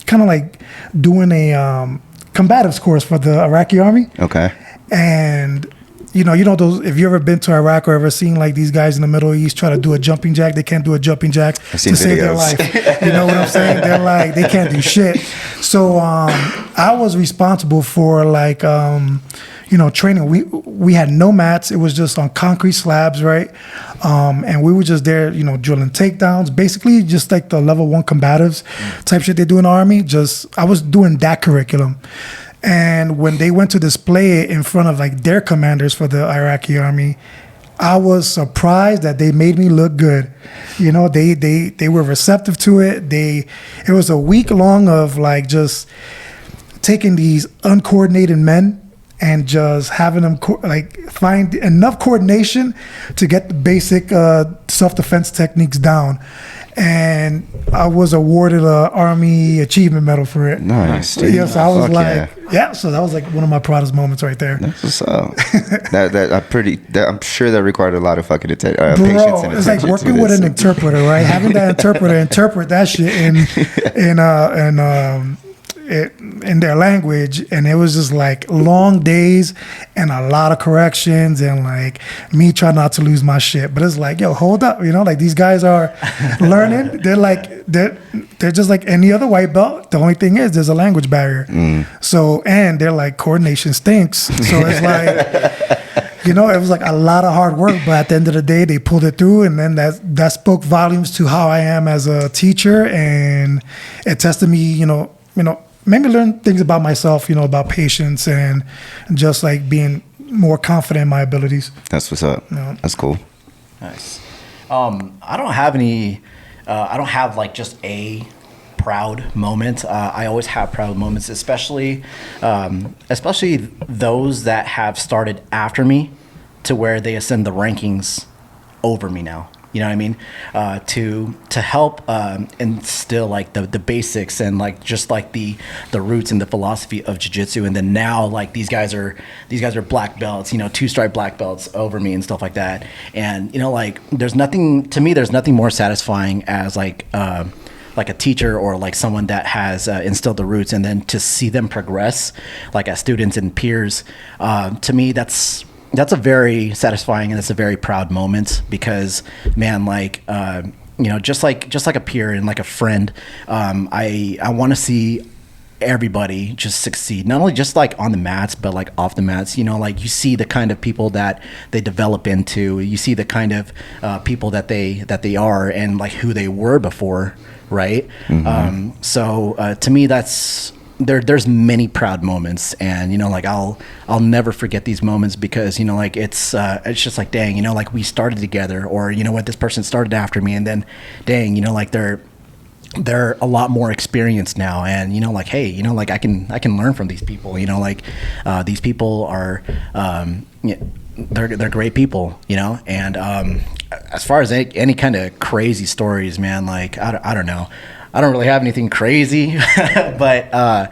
kind of like doing a combatives course for the Iraqi army. Okay. And you know those, if you ever been to Iraq or ever seen like these guys in the Middle East try to do a jumping jack, they can't do a jumping jack to save their life. You know what I'm saying? They're like, they can't do shit. So I was responsible for like you know, training. We had no mats. It was just on concrete slabs, right? And we were just there, you know, drilling takedowns, basically just like the level 1 combatives type shit they do in the army. I was doing that curriculum. And when they went to display it in front of like their commanders for the Iraqi army, I was surprised that they made me look good. You know, they were receptive to it. It was a week long of like just taking these uncoordinated men and just having them find enough coordination to get the basic self-defense techniques down. And I was awarded a Army Achievement Medal for it. Nice. So, yeah, so I was so that was like one of my proudest moments right there. That's what's up. I'm sure that required a lot of fucking patience and attention. It's like working with an interpreter, right? Having that interpreter interpret that shit in their language, and it was just like long days and a lot of corrections and like me trying not to lose my shit. But it's like, yo, hold up, you know, like these guys are learning. They're just like any other white belt. The only thing is there's a language barrier. So, and they're like, coordination stinks. So it's like, you know, it was like a lot of hard work, but at the end of the day, they pulled it through, and then that spoke volumes to how I am as a teacher, and it tested me, you know, made me learn things about myself, you know, about patience and just like being more confident in my abilities. That's what's up. You know? That's cool. Nice. I don't have any. I don't have like just a proud moment. I always have proud moments, especially those that have started after me, to where they ascend the rankings over me now. You know what I mean? To help instill like the basics and like just like the roots and the philosophy of jiu-jitsu. And then now like these guys are black belts, you know, 2-stripe black belts over me and stuff like that. And, you know, like there's nothing more satisfying as like a teacher or like someone that has instilled the roots, and then to see them progress like as students and peers. To me, that's a very satisfying and it's a very proud moment, because man, like you know, just like a peer and like a friend, I want to see everybody just succeed, not only just like on the mats, but like off the mats. You know, like you see the kind of people that they develop into, you see the kind of people that they are, and like who they were before, right? So to me, that's there's many proud moments, and you know, like I'll never forget these moments, because you know, like it's just like, dang, you know, like we started together, or you know what, this person started after me, and then dang, you know, like they're a lot more experienced now, and you know, like, hey, you know, like I can learn from these people, you know, like these people are they're great people, you know. And as far as any kind of crazy stories, man, like I don't know, I don't really have anything crazy, but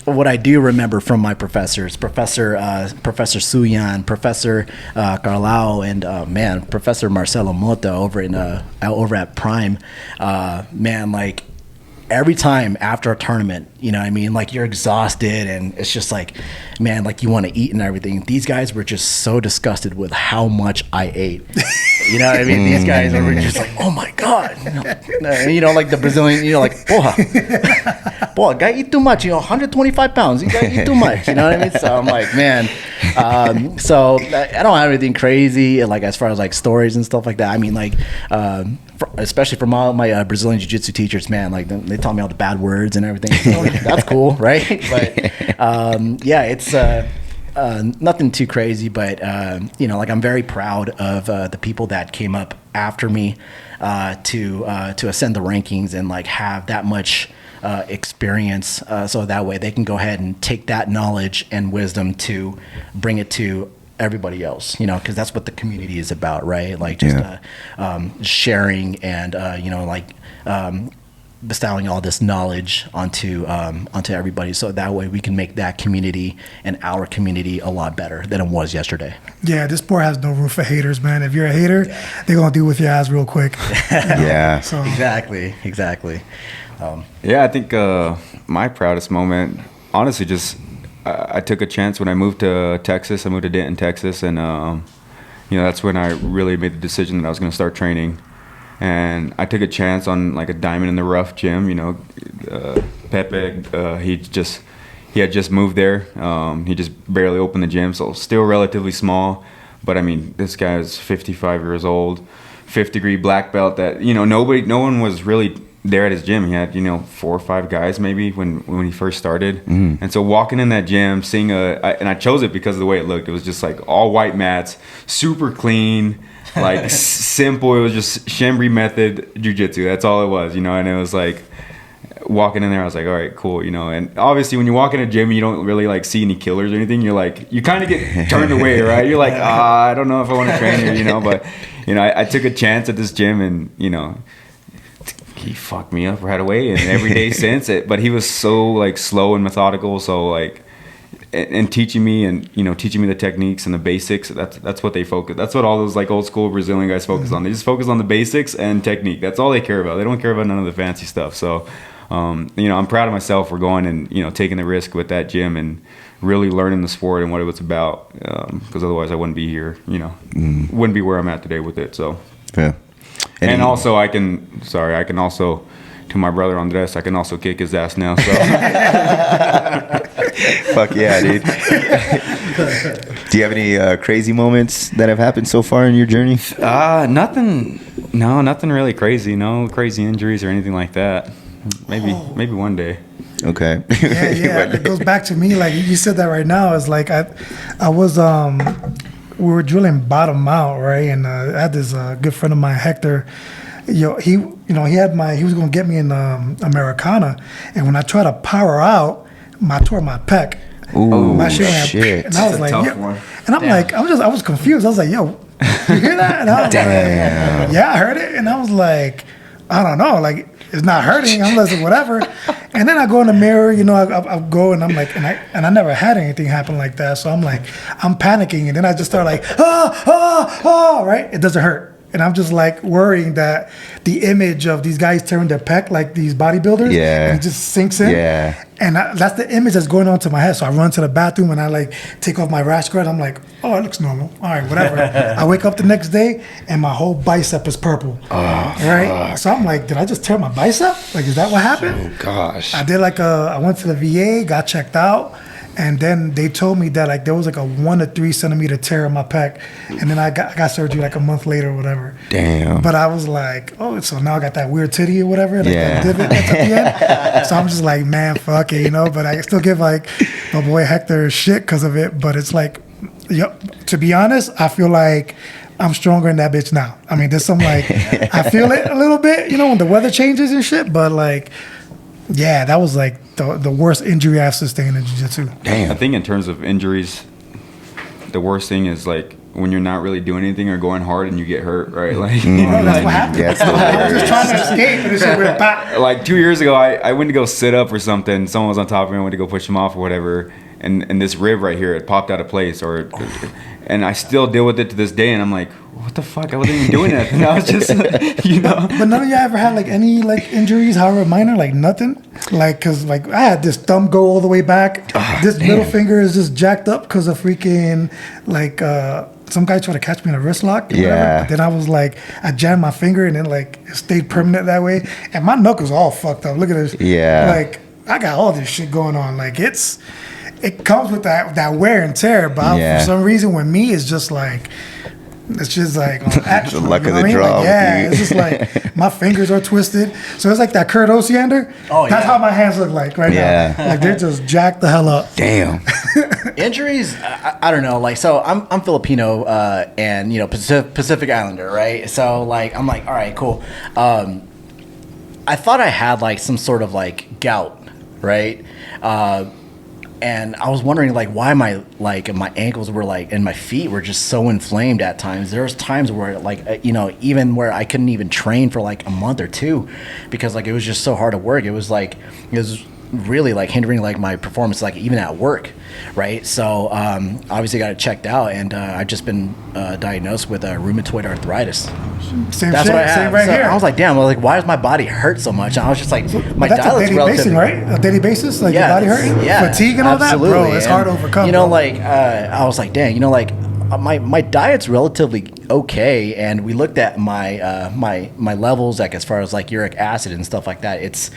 what I do remember from my professors, Professor Suyan, Professor Carlao, and Professor Marcelo Mota over at Prime, man, like every time after a tournament, you know what I mean, like you're exhausted and it's just like, man, like you want to eat and everything. These guys were just so disgusted with how much I ate. You know what I mean? These guys were just like, oh my God. You know, like the Brazilian, you know, like, porra, guy eat too much, you know, 125 pounds, you gotta eat too much, you know what I mean? So I'm like, man, so I don't have anything crazy, like as far as like stories and stuff like that. I mean, like, especially from all my Brazilian Jiu-Jitsu teachers, man, like they taught me all the bad words and everything. So that's cool, right? But yeah, it's nothing too crazy, but you know, like I'm very proud of the people that came up after me to ascend the rankings and like have that much experience, so that way they can go ahead and take that knowledge and wisdom to bring it to everybody else, you know, because that's what the community is about, right? Like just sharing and you know, like bestowing all this knowledge onto everybody, so that way we can make that community and our community a lot better than it was yesterday. Yeah, this sport has no room for haters, man. If you're a hater, they're gonna deal with your ass real quick. Yeah. So exactly. Yeah, I think my proudest moment, honestly, just I took a chance when I moved to Texas. I moved to Denton, Texas, and you know, that's when I really made the decision that I was going to start training. And I took a chance on like a diamond in the rough gym. You know, Pepe, he had just moved there. He just barely opened the gym, so still relatively small. But I mean, this guy is 55 years old, 5th degree black belt. That, you know, no one was really there at his gym. He had, you know, 4 or 5 guys maybe when he first started. And so walking in that gym, seeing and I chose it because of the way it looked. It was just like all white mats, super clean, like simple. It was just Shembri method jiu-jitsu. That's all it was, you know. And it was like walking in there, I was like, all right, cool, you know. And obviously when you walk in a gym, you don't really like see any killers or anything. You're like, you kind of get turned away, right? You're like, I don't know if I want to train here, you know. But you know, I took a chance at this gym, and you know, he fucked me up right away, and every day since it. But he was so like slow and methodical, so like, and teaching me, and you know, teaching me the techniques and the basics. That's what they focus. That's what all those like old school Brazilian guys focus on. They just focus on the basics and technique. That's all they care about. They don't care about none of the fancy stuff. So you know, I'm proud of myself for going and, you know, taking the risk with that gym and really learning the sport and what it was about, because otherwise I wouldn't be here, you know, wouldn't be where I'm at today with it. So yeah. And also I can also, to my brother Andres, I can also kick his ass now. So fuck yeah, dude. Do you have any crazy moments that have happened so far in your journey? Nothing really crazy. No crazy injuries or anything like that. Maybe one day. Okay. Yeah. It goes back to me. Like you said that right now. It's like I was we were drilling bottom out, right? And I had this good friend of mine, Hector. He was gonna get me in Americana, and when I tried to power out, I tore my pec. Ooh, my shit! And I was like, and I'm like, I was confused. I was like, yo, you hear that? And I was like, yeah, I heard it. And I was like, I don't know, like it's not hurting. I'm like, whatever. And then I go in the mirror, you know, I go and I'm like, and I never had anything happen like that. So I'm like, I'm panicking, and then I just start like, right? It doesn't hurt. And I'm just like worrying that the image of these guys tearing their pec like these bodybuilders, and it just sinks in. Yeah. And that's the image that's going on to my head. So I run to the bathroom and I like take off my rash guard. I'm like, oh, it looks normal. All right, whatever. I wake up the next day and my whole bicep is purple. Right? So I'm like, did I just tear my bicep? Like, is that what happened? Oh, gosh. I did I went to the VA, got checked out. And then they told me that like there was like a 1 to 3 centimeter tear in my pec, and then I got surgery like a month later or whatever. Damn. But I was like, oh, so now I got that weird titty or whatever, like that divot that's at the end. So I'm just like, man, fuck it, But I still give like my boy Hector shit because of it. But it's like, to be honest, I feel like I'm stronger in that bitch now. I mean, there's some like I feel it a little bit, when the weather changes and shit. But like, yeah, that was like the worst injury I've sustained in jiu-jitsu. Damn. I think in terms of injuries, the worst thing is like when you're not really doing anything or going hard and you get hurt, right? Like, That's what happened. Yeah, it's I was just trying to escape and this shit went back. like 2 years ago, I went to go sit up or something. Someone was on top of me. I went to go push him off or whatever. And this rib right here, it popped out of place. And I still deal with it to this day. And I'm like, what the fuck? I wasn't even doing that. And I was just, But none of y'all ever had like any like injuries, however minor, like nothing? Like, cause like I had this thumb go all the way back. This middle finger is just jacked up because of freaking like some guy tried to catch me in a wrist lock. Yeah. But then I was like, I jammed my finger and then like it stayed permanent that way. And my knuckles all fucked up. Look at this. Yeah. Like I got all this shit going on. Like it comes with that wear and tear. But for some reason with me, it's just like, it's just like on action, the luck of the what I mean? draw. Like, yeah, it's just like my fingers are twisted. So it's like that Kurt Osiander. Oh, That's yeah. how my hands look like right now. Like they're just jacked the hell up. Damn. Injuries, I don't know. Like, so I'm Filipino and Pacific Islander, right? So like I'm like, all right, cool. I thought I had like some sort of like gout, right? And I was wondering like why my ankles were like and my feet were just so inflamed at times. There was times where like even where I couldn't even train for like a month or two because like it was just so hard to work. It was really like hindering like my performance like even at work, right? So obviously got it checked out and I've just been diagnosed with rheumatoid arthritis. Same That's shit. what I have. Same right So here. I was like, damn. Like, why does my body hurt so much? And I was just like, my That's a dialect's daily basis, relatively right? A daily basis, like your body hurting, yeah, fatigue and all absolutely. that, bro. It's hard to overcome. Bro. Bro. I was like, dang. My diet's relatively okay, and we looked at my my levels, like as far as like uric acid and stuff like that. It's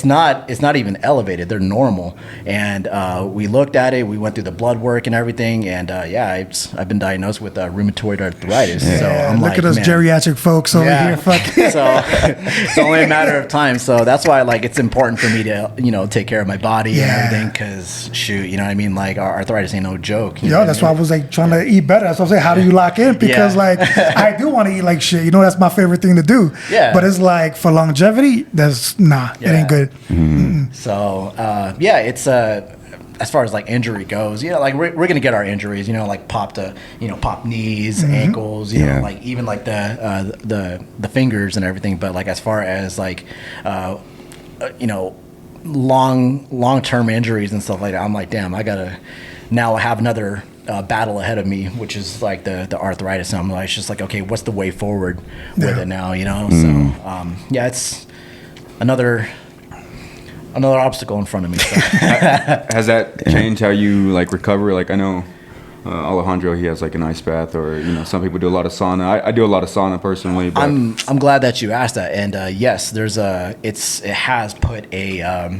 not even elevated. They're normal, and we looked at it. We went through the blood work and everything, and I've been diagnosed with rheumatoid arthritis. Yeah, So I'm look like, at us man. geriatric folks over here. Fuck. So it's only a matter of time. So that's why like it's important for me to take care of my body and everything because shoot, you know what I mean? Like arthritis ain't no joke. Yo, that's why I was like trying to eat better. That's what I'm saying. How do you lock in? Because like I do want to eat like shit. That's my favorite thing to do. Yeah. But it's like for longevity, it ain't good. So it's as far as like injury goes, like we're gonna get our injuries, like popped knees, ankles, like even like the fingers and everything. But like as far as like long-term injuries and stuff like that, I'm like, damn, I gotta now have another battle ahead of me, which is like the arthritis. And I'm like, it's just like, okay, what's the way forward with it now? So it's another obstacle in front of me. So. Has that changed how you like recover? Like I know Alejandro, he has like an ice bath, or some people do a lot of sauna. I do a lot of sauna personally. But I'm glad that you asked that, and yes, it has put a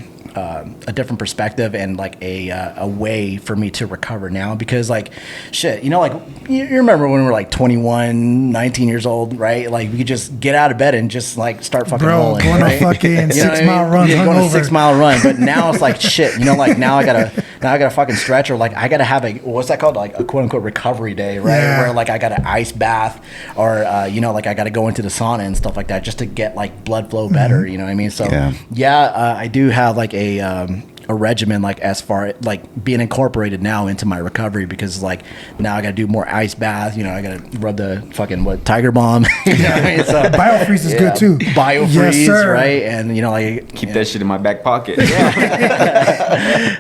different perspective and like a way for me to recover now because like shit, like you remember when we were like 21, 19 years old, right? Like we could just get out of bed and just like start fucking rolling, going right? on a fucking 6 mile run, going on a 6 mile run. But now it's like shit, like now I gotta fucking stretch, or like I gotta have what's that called, like a quote unquote recovery day, right? Yeah. Where like I got an ice bath, or like I gotta go into the sauna and stuff like that just to get like blood flow better. You know what I mean? So I do have like a regimen, like as far like being incorporated now into my recovery, because like now I gotta do more ice bath, I gotta rub the fucking Tiger Balm. You know what I mean? So, Biofreeze is good too. Biofreeze, yes, sir. right? And like keep that shit in my back pocket.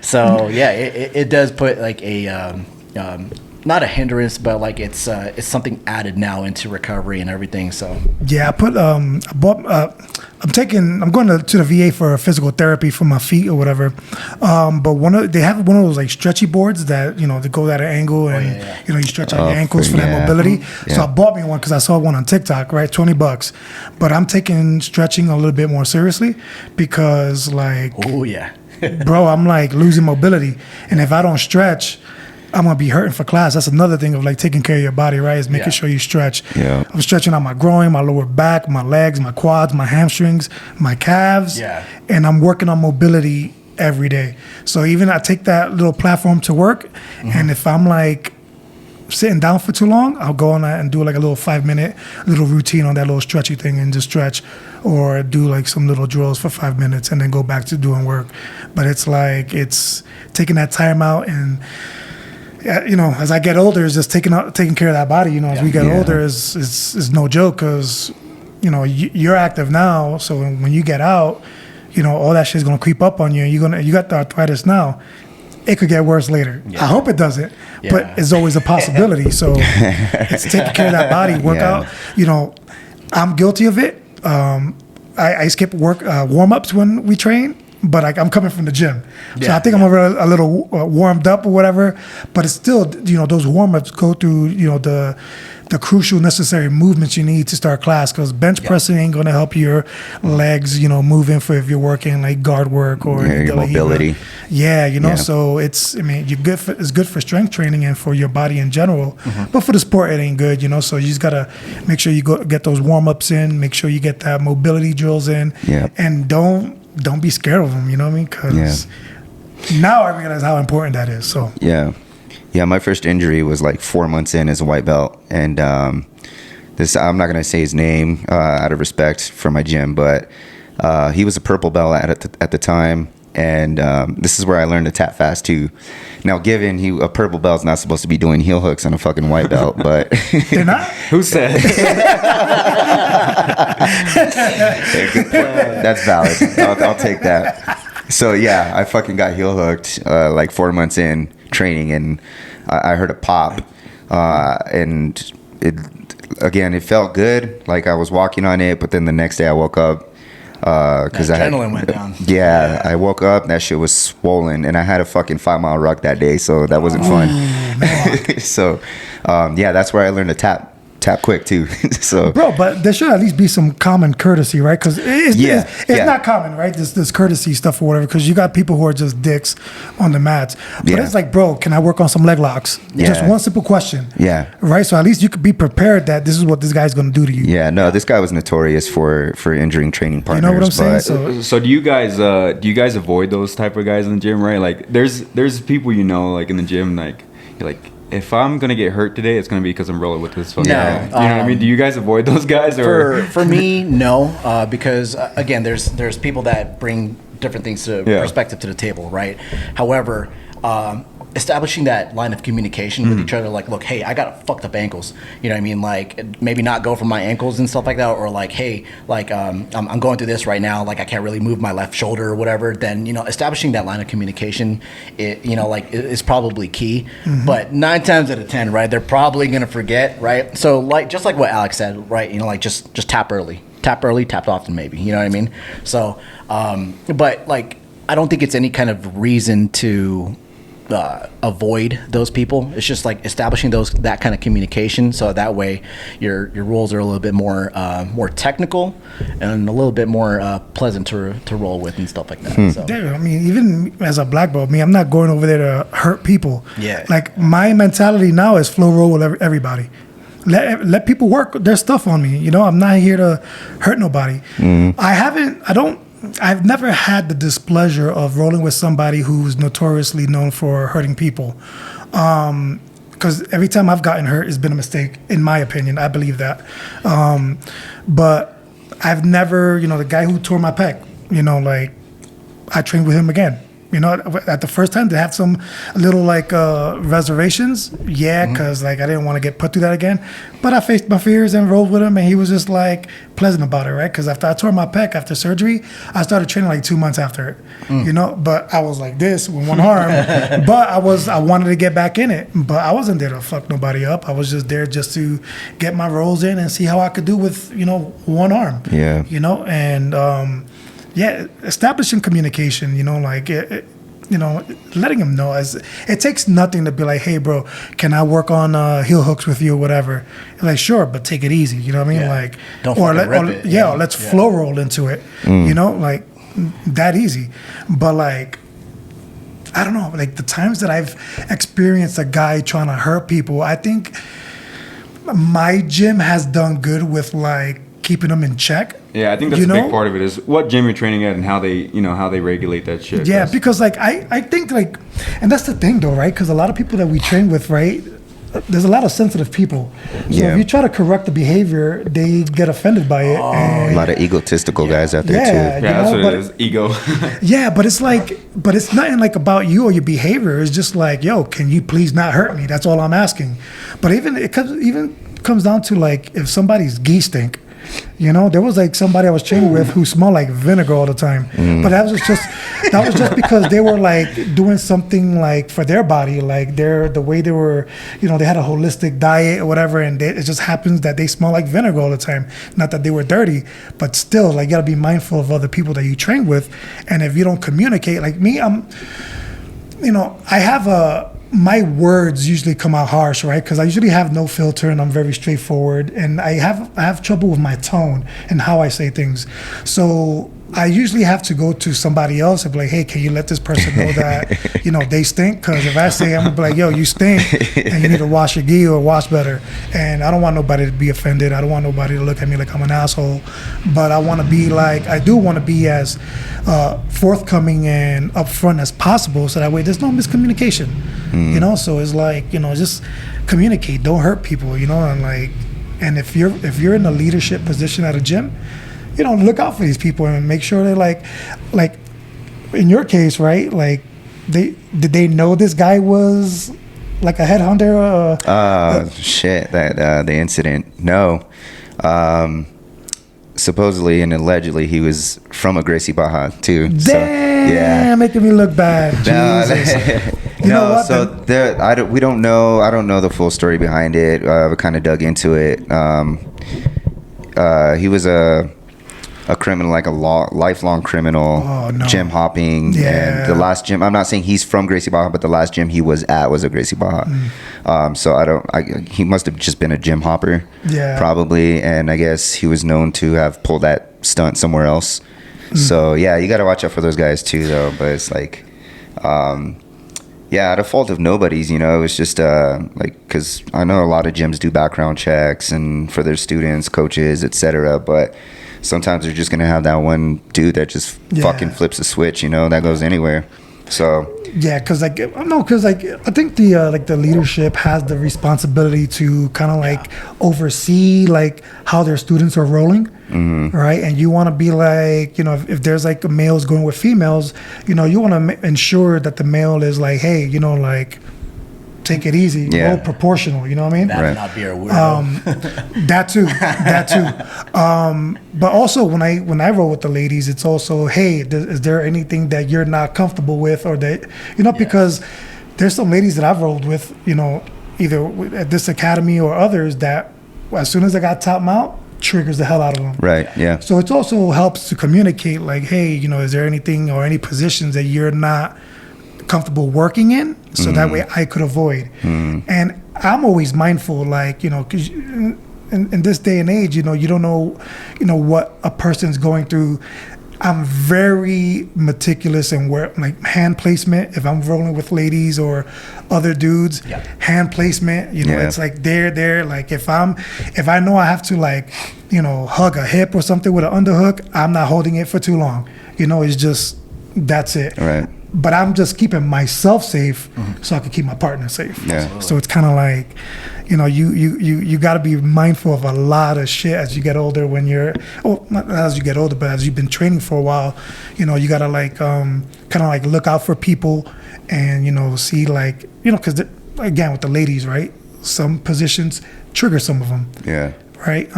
So it does put like not a hindrance, but like it's something added now into recovery and everything. So yeah, I bought I'm going to the VA for physical therapy for my feet or whatever. But they have one of those like stretchy boards that that go at an angle and you stretch out your ankles for that mobility. Yeah. So I bought me one because I saw one on TikTok, right? $20. But I'm taking stretching a little bit more seriously because like bro, I'm like losing mobility, and if I don't stretch, I'm gonna be hurting for class. That's another thing of like taking care of your body, right? Is making sure you stretch. Yeah. I'm stretching out my groin, my lower back, my legs, my quads, my hamstrings, my calves. Yeah. And I'm working on mobility every day. So even I take that little platform to work, and if I'm like sitting down for too long, I'll go on that and do like a little 5-minute little routine on that little stretchy thing and just stretch, or do like some little drills for 5 minutes and then go back to doing work. But it's like it's taking that time out, and as I get older, it's just taking care of that body. As we get older, is no joke, because you're active now, so when you get out, all that shit's gonna creep up on you. You got the arthritis now. It could get worse later. Yeah. I hope it doesn't, but it's always a possibility. So it's taking care of that body. Work out. I'm guilty of it. I skip warm-ups when we train. But I'm coming from the gym, so I think I'm a little warmed up or whatever. But it's still, those warm-ups go through, the crucial necessary movements you need to start class. Because bench pressing ain't going to help your legs, moving for if you're working like guard work or your mobility. So it's it's good for strength training and for your body in general. But for the sport, it ain't good, So you just gotta make sure you get those warm-ups in. Make sure you get that mobility drills in, and don't be scared of them, you know what I mean? Because now I realize how important that is. So my first injury was like 4 months in as a white belt, and this, I'm not gonna say his name out of respect for my gym, but he was a purple belt at the time, and this is where I learned to tap fast too. Now, given a purple belt's not supposed to be doing heel hooks on a fucking white belt, but they're not. Who said? That's valid. I'll take that. So I fucking got heel hooked like 4 months in training, and I heard a pop, and it felt good, like I was walking on it, but then the next day I woke up. Because adrenaline went down. I woke up and that shit was swollen, and I had a fucking 5-mile ruck that day, so that wasn't fun. So, that's where I learned to tap quick too. So, bro, but there should at least be some common courtesy, right? Because it's not common, right? This courtesy stuff or whatever. Because you got people who are just dicks on the mats. But it's like, bro, can I work on some leg locks? Just one simple question. Right. So at least you could be prepared that this is what this guy's going to do to you. This guy was notorious for injuring training partners. You know what I'm saying? So do you guys avoid those type of guys in the gym, right? Like there's people like in the gym, like you're like, if I'm gonna get hurt today, it's gonna be because I'm rolling with this fucking guy. You know what I mean? Do you guys avoid those guys? Or for me, no, because again, there's people that bring different things to perspective to the table, right? However, establishing that line of communication with each other, like, look, hey, I got fucked up ankles, you know what I mean? Like, maybe not go for my ankles and stuff like that, or like, hey, like, I'm going through this right now, like, I can't really move my left shoulder or whatever. Then, establishing that line of communication, is probably key. But 9 times out of 10, right, they're probably gonna forget, right? So, like, just like what Alex said, right, like, just tap early, tap often, maybe, you know what I mean? So, but like, I don't think it's any kind of reason to avoid those people. It's just like establishing that kind of communication, so that way your rules are a little bit more technical and a little bit more pleasant to roll with and stuff like that. So. Yeah, I mean, even as a black belt, I'm not going over there to hurt people. Like, my mentality now is flow roll with everybody. Let people work their stuff on me. I'm not here to hurt nobody. I've never had the displeasure of rolling with somebody who's notoriously known for hurting people. Because every time I've gotten hurt, it's been a mistake, in my opinion. I believe that. But I've never, the guy who tore my pec, like, I trained with him again. You know, at the first time, they have some little like reservations. Yeah, because like I didn't want to get put through that again. But I faced my fears and rolled with him, and he was just like pleasant about it, right? Because after I tore my pec after surgery, I started training like 2 months after it. You know, but I was like this with one arm. But I wanted to get back in it, but I wasn't there to fuck nobody up. I was just there just to get my rolls in and see how I could do with one arm. Yeah. You know, and establishing communication. You know, like letting him know it takes nothing to be like, hey, bro, can I work on heel hooks with you or whatever? Like, sure, but take it easy. You know what I mean? Like, don't rip it. Yeah, let's flow roll into it. You know, like that easy. But like, I don't know, like the times that I've experienced a guy trying to hurt people, I think my gym has done good with like keeping them in check. Yeah, I think that's a big part of it is what gym you're training at and how they regulate that shit. Yeah, because like I think like, and that's the thing though, right? Because a lot of people that we train with, right? There's a lot of sensitive people. So if you try to correct the behavior, they get offended by it. And a lot of egotistical guys out there too. Yeah, that's what it is. Ego. Yeah, but it's nothing like about you or your behavior. It's just like, yo, can you please not hurt me? That's all I'm asking. But it comes down to like if somebody's geese stink. You know, there was like somebody I was training with who smelled like vinegar all the time. But that was just because they were like doing something like for their body, like the way they were, they had a holistic diet or whatever, and it just happens that they smell like vinegar all the time. Not that they were dirty, but still, like you gotta be mindful of other people that you train with, and if you don't communicate, like me, I have my words usually come out harsh, right? Because I usually have no filter and I'm very straightforward, and I have trouble with my tone and how I say things. So I usually have to go to somebody else and be like, hey, can you let this person know that, they stink? Because if I say, I'm going to be like, yo, you stink and you need to wash your gi or wash better. And I don't want nobody to be offended. I don't want nobody to look at me like I'm an asshole. But I do want to be as forthcoming and upfront as possible so that way there's no miscommunication, So it's like, just communicate. Don't hurt people, and if you're in a leadership position at a gym, look out for these people and make sure they're like in your case, right? Like, did they know this guy was like a headhunter? The incident. No. Supposedly and allegedly he was from a Gracie Baja too. Damn, making me look bad. Jesus. You know what? So we don't know. I don't know the full story behind it. We kind of dug into it. He was a criminal, like a lifelong criminal, gym hopping. And the last gym, I'm not saying he's from Gracie Baja, but the last gym he was at was a Gracie Baja. So he must have just been a gym hopper, probably. And I guess he was known to have pulled that stunt somewhere else. So yeah, you got to watch out for those guys too, though. But it's like, at a fault of nobody's, it was just because I know a lot of gyms do background checks and for their students, coaches, etc. But sometimes they're just gonna have that one dude that just fucking flips a switch, that goes anywhere. So because I think the leadership has the responsibility to kind of like oversee like how their students are rolling, right? And you want to be like, if there's like males going with females, you want to ensure that the male is like, hey, take it easy, roll proportional, you know what I mean? That would not be a weirdo. That too. But also when I roll with the ladies, it's also, hey, is there anything that you're not comfortable with, or that, because there's some ladies that I've rolled with, either at this academy or others that as soon as I got top mount, triggers the hell out of them. Right, yeah. So it also helps to communicate like, hey, is there anything or any positions that you're not comfortable working in, so that way I could avoid. And I'm always mindful, like, because in this day and age, you don't know, what a person's going through. I'm very meticulous in where, like, hand placement. If I'm rolling with ladies or other dudes, hand placement. It's like they're like, if I know I have to, like, hug a hip or something with an underhook, I'm not holding it for too long. It's just, that's it. Right. but I'm just keeping myself safe so I can keep my partner safe. Yeah. So it's kind of like, you know, you got to be mindful of a lot of shit as you get older. When you're, not as you get older, but as you've been training for a while, you know, you got to like kind of like look out for people and, you know, see like, you know, because again with the ladies, right? Some positions trigger some of them. Yeah. Right.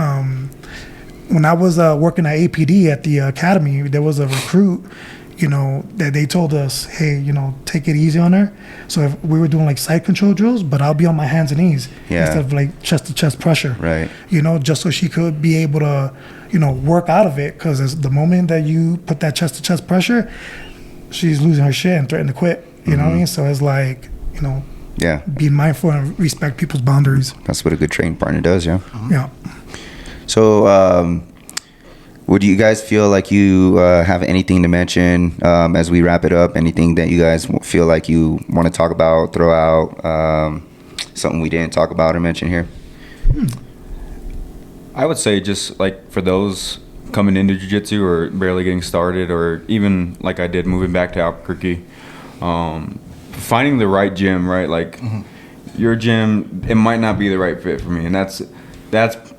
When I was working at APD at the academy, there was a recruit, you know, that they told us, hey, you know, take it easy on her. So if we were doing like side control drills, but I'll be on my hands and knees instead of like chest to chest pressure. Right. You know, just so she could be able to, you know, work out of it. Because the moment that you put that chest to chest pressure, she's losing her shit and threatening to quit. You know what I mean? So it's like, you know, be mindful and respect people's boundaries. That's what a good training partner does, yeah. Yeah. So, would you guys feel like you have anything to mention as we wrap it up? Anything that you guys feel like you want to talk about, throw out, something we didn't talk about or mention here? I would say just like for those coming into jiu-jitsu or barely getting started, or even like I did moving back to Albuquerque, finding the right gym, right? Like your gym, it might not be the right fit for me, and that's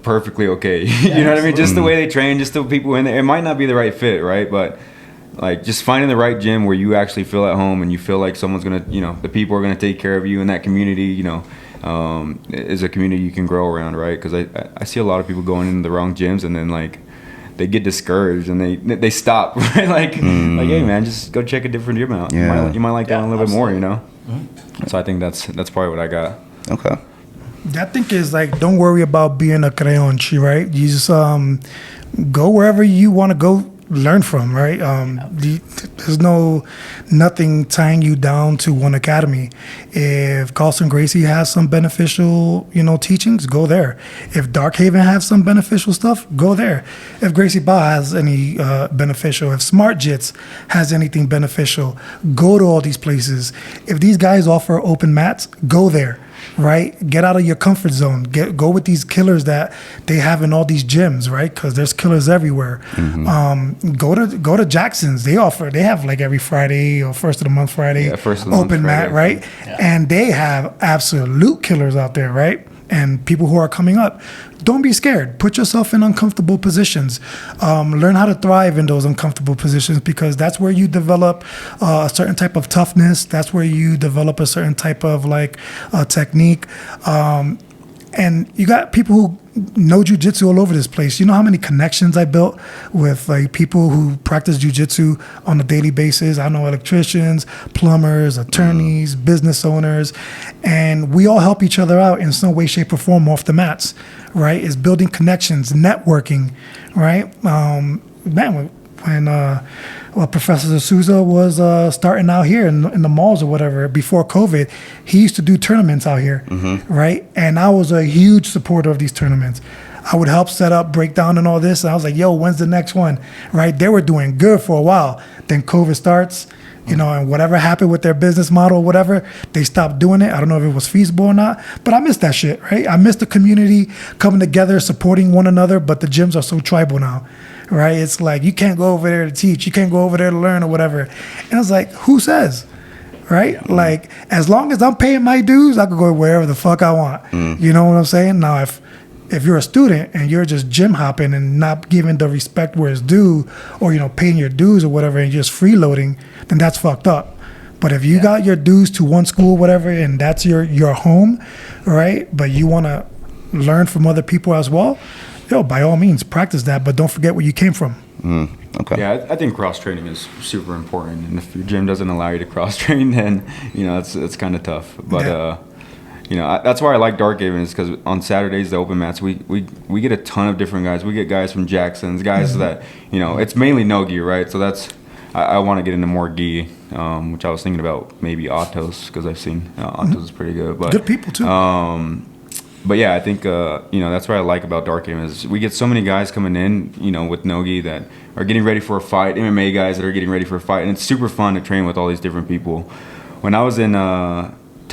perfectly okay. You know what I mean? Just the way they train, just the people in there, it might not be the right fit, right? But like just finding the right gym where you actually feel at home and you feel like someone's gonna, you know, the people are gonna take care of you in that community, you know, is a community you can grow around, right? Because I see a lot of people going into the wrong gyms and then like they get discouraged and they stop, right? Like hey man, just go check a different gym out. Yeah. You might like that one a little bit more, you know. So I think that's probably what I got. Okay. I think is like, don't worry about being a crayonchi, right? You just go wherever you want to go learn from, right? There's nothing tying you down to one academy. If Carlson Gracie has some beneficial, you know, teachings, go there. If Darkhaven has some beneficial stuff, go there. If Gracie Ba has any beneficial, if Smart Jits has anything beneficial, go to all these places. If these guys offer open mats, go there. Right, get out of your comfort zone. Go with these killers that they have in all these gyms, right? Because there's killers everywhere. Go to Jackson's. They have like every Friday or first of the month Friday open mat, right? Yeah. And they have absolute killers out there, right? And people who are coming up, don't be scared. Put yourself in uncomfortable positions. Learn how to thrive in those uncomfortable positions, because that's where you develop a certain type of toughness. That's where you develop a certain type of like technique. And you got people who know jiu-jitsu all over this place. You know how many connections I built with like people who practice jiu-jitsu on a daily basis. I know electricians, plumbers, attorneys, business owners, and we all help each other out in some way, shape, or form off the mats, right? It's building connections, networking, right? When Professor Souza was starting out here in the malls or whatever before COVID, he used to do tournaments out here, right? And I was a huge supporter of these tournaments. I would help set up, break down, and all this. And I was like, yo, when's the next one, right? They were doing good for a while. Then COVID starts, you know, and whatever happened with their business model or whatever, they stopped doing it. I don't know if it was feasible or not, but I miss that shit, right? I miss the community coming together, supporting one another, but the gyms are so tribal now. Right, it's like you can't go over there to teach, you can't go over there to learn or whatever. And it's like, who says? Right? Like, as long as I'm paying my dues, I can go wherever the fuck I want. You know what I'm saying? Now, if you're a student and you're just gym hopping and not giving the respect where it's due, or you know, paying your dues or whatever, and just freeloading, then that's fucked up. But if you got your dues to one school, whatever, and that's your home, right? But you want to learn from other people as well, yo, by all means, practice that, but don't forget where you came from. Okay. Yeah, I think cross training is super important, and if your gym doesn't allow you to cross train, then you know it's kind of tough. But you know, that's why I like Darkhaven, is because on Saturdays the open mats we get a ton of different guys. We get guys from Jackson's, guys that, you know, it's mainly no gi, right? So that's I want to get into more gi, which I was thinking about maybe Autos, because I've seen Autos is pretty good, but good people too. But yeah, I think you know, that's what I like about Darkhaven, is we get so many guys coming in, you know, with no gi that are getting ready for a fight, MMA guys that are getting ready for a fight, and it's super fun to train with all these different people. When I was in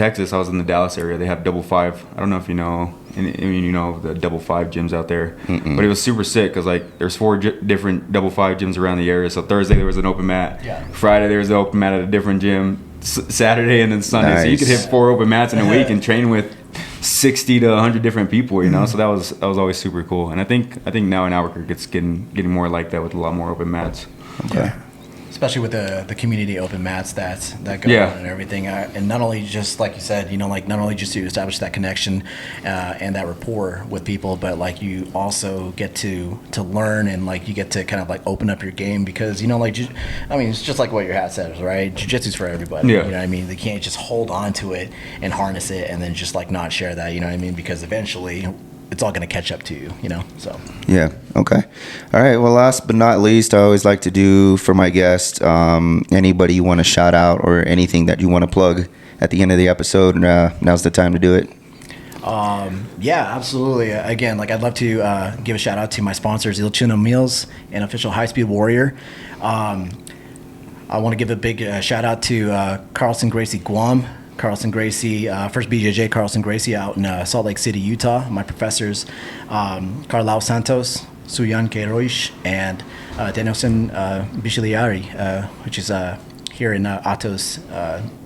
Texas, I was in the Dallas area. They have double five. I don't know if you know, you know the double five gyms out there. But it was super sick because like there's 4 different double five gyms around the area. So Thursday there was an open mat. Yeah. Friday there was an open mat at a different gym. Saturday and then Sunday. Nice. So you could hit 4 open mats in a week and train with 60 to 100 different people. You know, so that was always super cool. And I think now in Albuquerque it's getting more like that with a lot more open mats. Okay. Yeah. Especially with the community open mats that go on and everything, and not only just like you said, you know, like not only just to establish that connection and that rapport with people, but like you also get to learn and like you get to kind of like open up your game because you know like I mean it's just like what your hat says, right? Jiu-Jitsu's for everybody. Yeah. You know what I mean? They can't just hold on to it and harness it and then just like not share that. You know what I mean? Because eventually it's all going to catch up to you, you know? So. Yeah. Okay. All right. Well, last but not least, I always like to do for my guest, anybody you want to shout out or anything that you want to plug at the end of the episode. Now's the time to do it. Yeah, absolutely. Again, like I'd love to give a shout out to my sponsors, Il Chino Meals and Official High Speed Warrior. I want to give a big shout out to Carlson Gracie Guam. Carlson Gracie, first BJJ Carlson Gracie out in Salt Lake City, Utah. My professors, Carlau Santos, Suyan Queiroz, and Danielson Bichiliari, which is here in Atos,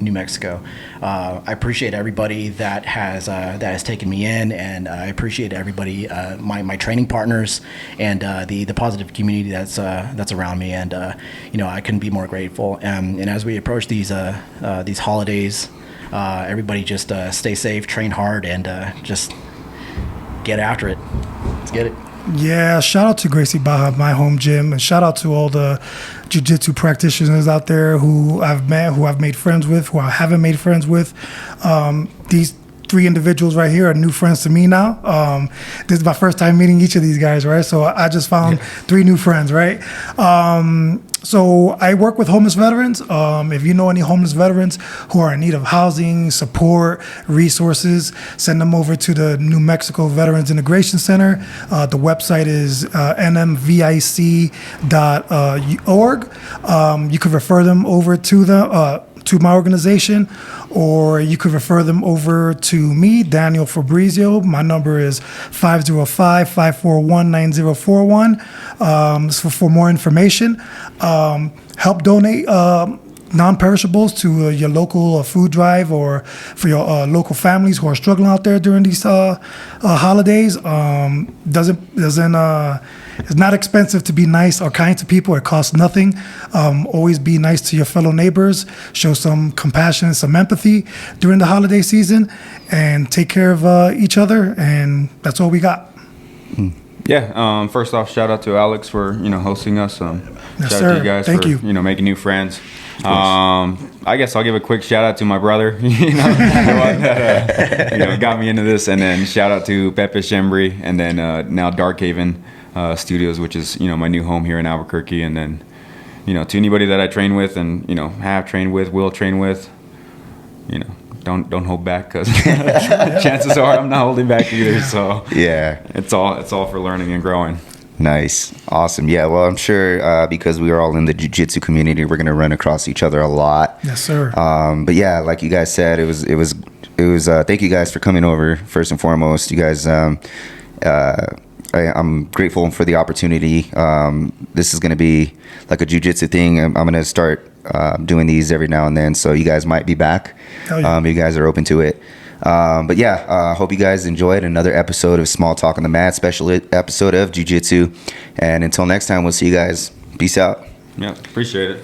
New Mexico. I appreciate everybody that has taken me in, and I appreciate everybody, my training partners, and the positive community that's around me. And you know, I couldn't be more grateful. And as we approach these holidays. Everybody just stay safe, train hard, and just get after it. Let's get it. Yeah, shout out to Gracie Baja, my home gym, and shout out to all the jiu-jitsu practitioners out there who I've met, who I've made friends with, who I haven't made friends with. These 3 individuals right here are new friends to me now. This is my first time meeting each of these guys, right? So I just found 3 new friends, right? So I work with homeless veterans. If you know any homeless veterans who are in need of housing, support, resources, send them over to the New Mexico Veterans Integration Center. The website is nmvic.org. You could refer them over to my organization, or you could refer them over to me, Daniel Fabrizio. My number is 505-541-9041. So for more information, help donate non-perishables to your local food drive or for your local families who are struggling out there during these holidays. It's not expensive to be nice or kind to people. It costs nothing. Always be nice to your fellow neighbors. Show some compassion and some empathy during the holiday season, and take care of each other. And that's all we got. Yeah. First off, shout out to Alex for hosting us. Yes, shout sir. out to you guys Thank for you. making new friends. I guess I'll give a quick shout out to my brother, that got me into this, and then shout out to Pepe Shembri, and then now Dark Haven Studios, which is my new home here in Albuquerque, and then to anybody that I train with and have trained with, will train with, don't hold back, because chances are I'm not holding back either. So yeah, it's all for learning and growing. Nice. Awesome. Yeah, well, I'm sure because we are all in the jiu-jitsu community, we're going to run across each other a lot. Yes, sir. But yeah, like you guys said, it was thank you guys for coming over, first and foremost. You guys, I'm grateful for the opportunity. This is going to be like a jiu-jitsu thing. I'm going to start doing these every now and then, so you guys might be back. Hell yeah. You guys are open to it. But yeah, hope you guys enjoyed another episode of Small Talk on the Mat, special episode of Jiu-Jitsu. And until next time, we'll see you guys. Peace out. Yeah, appreciate it.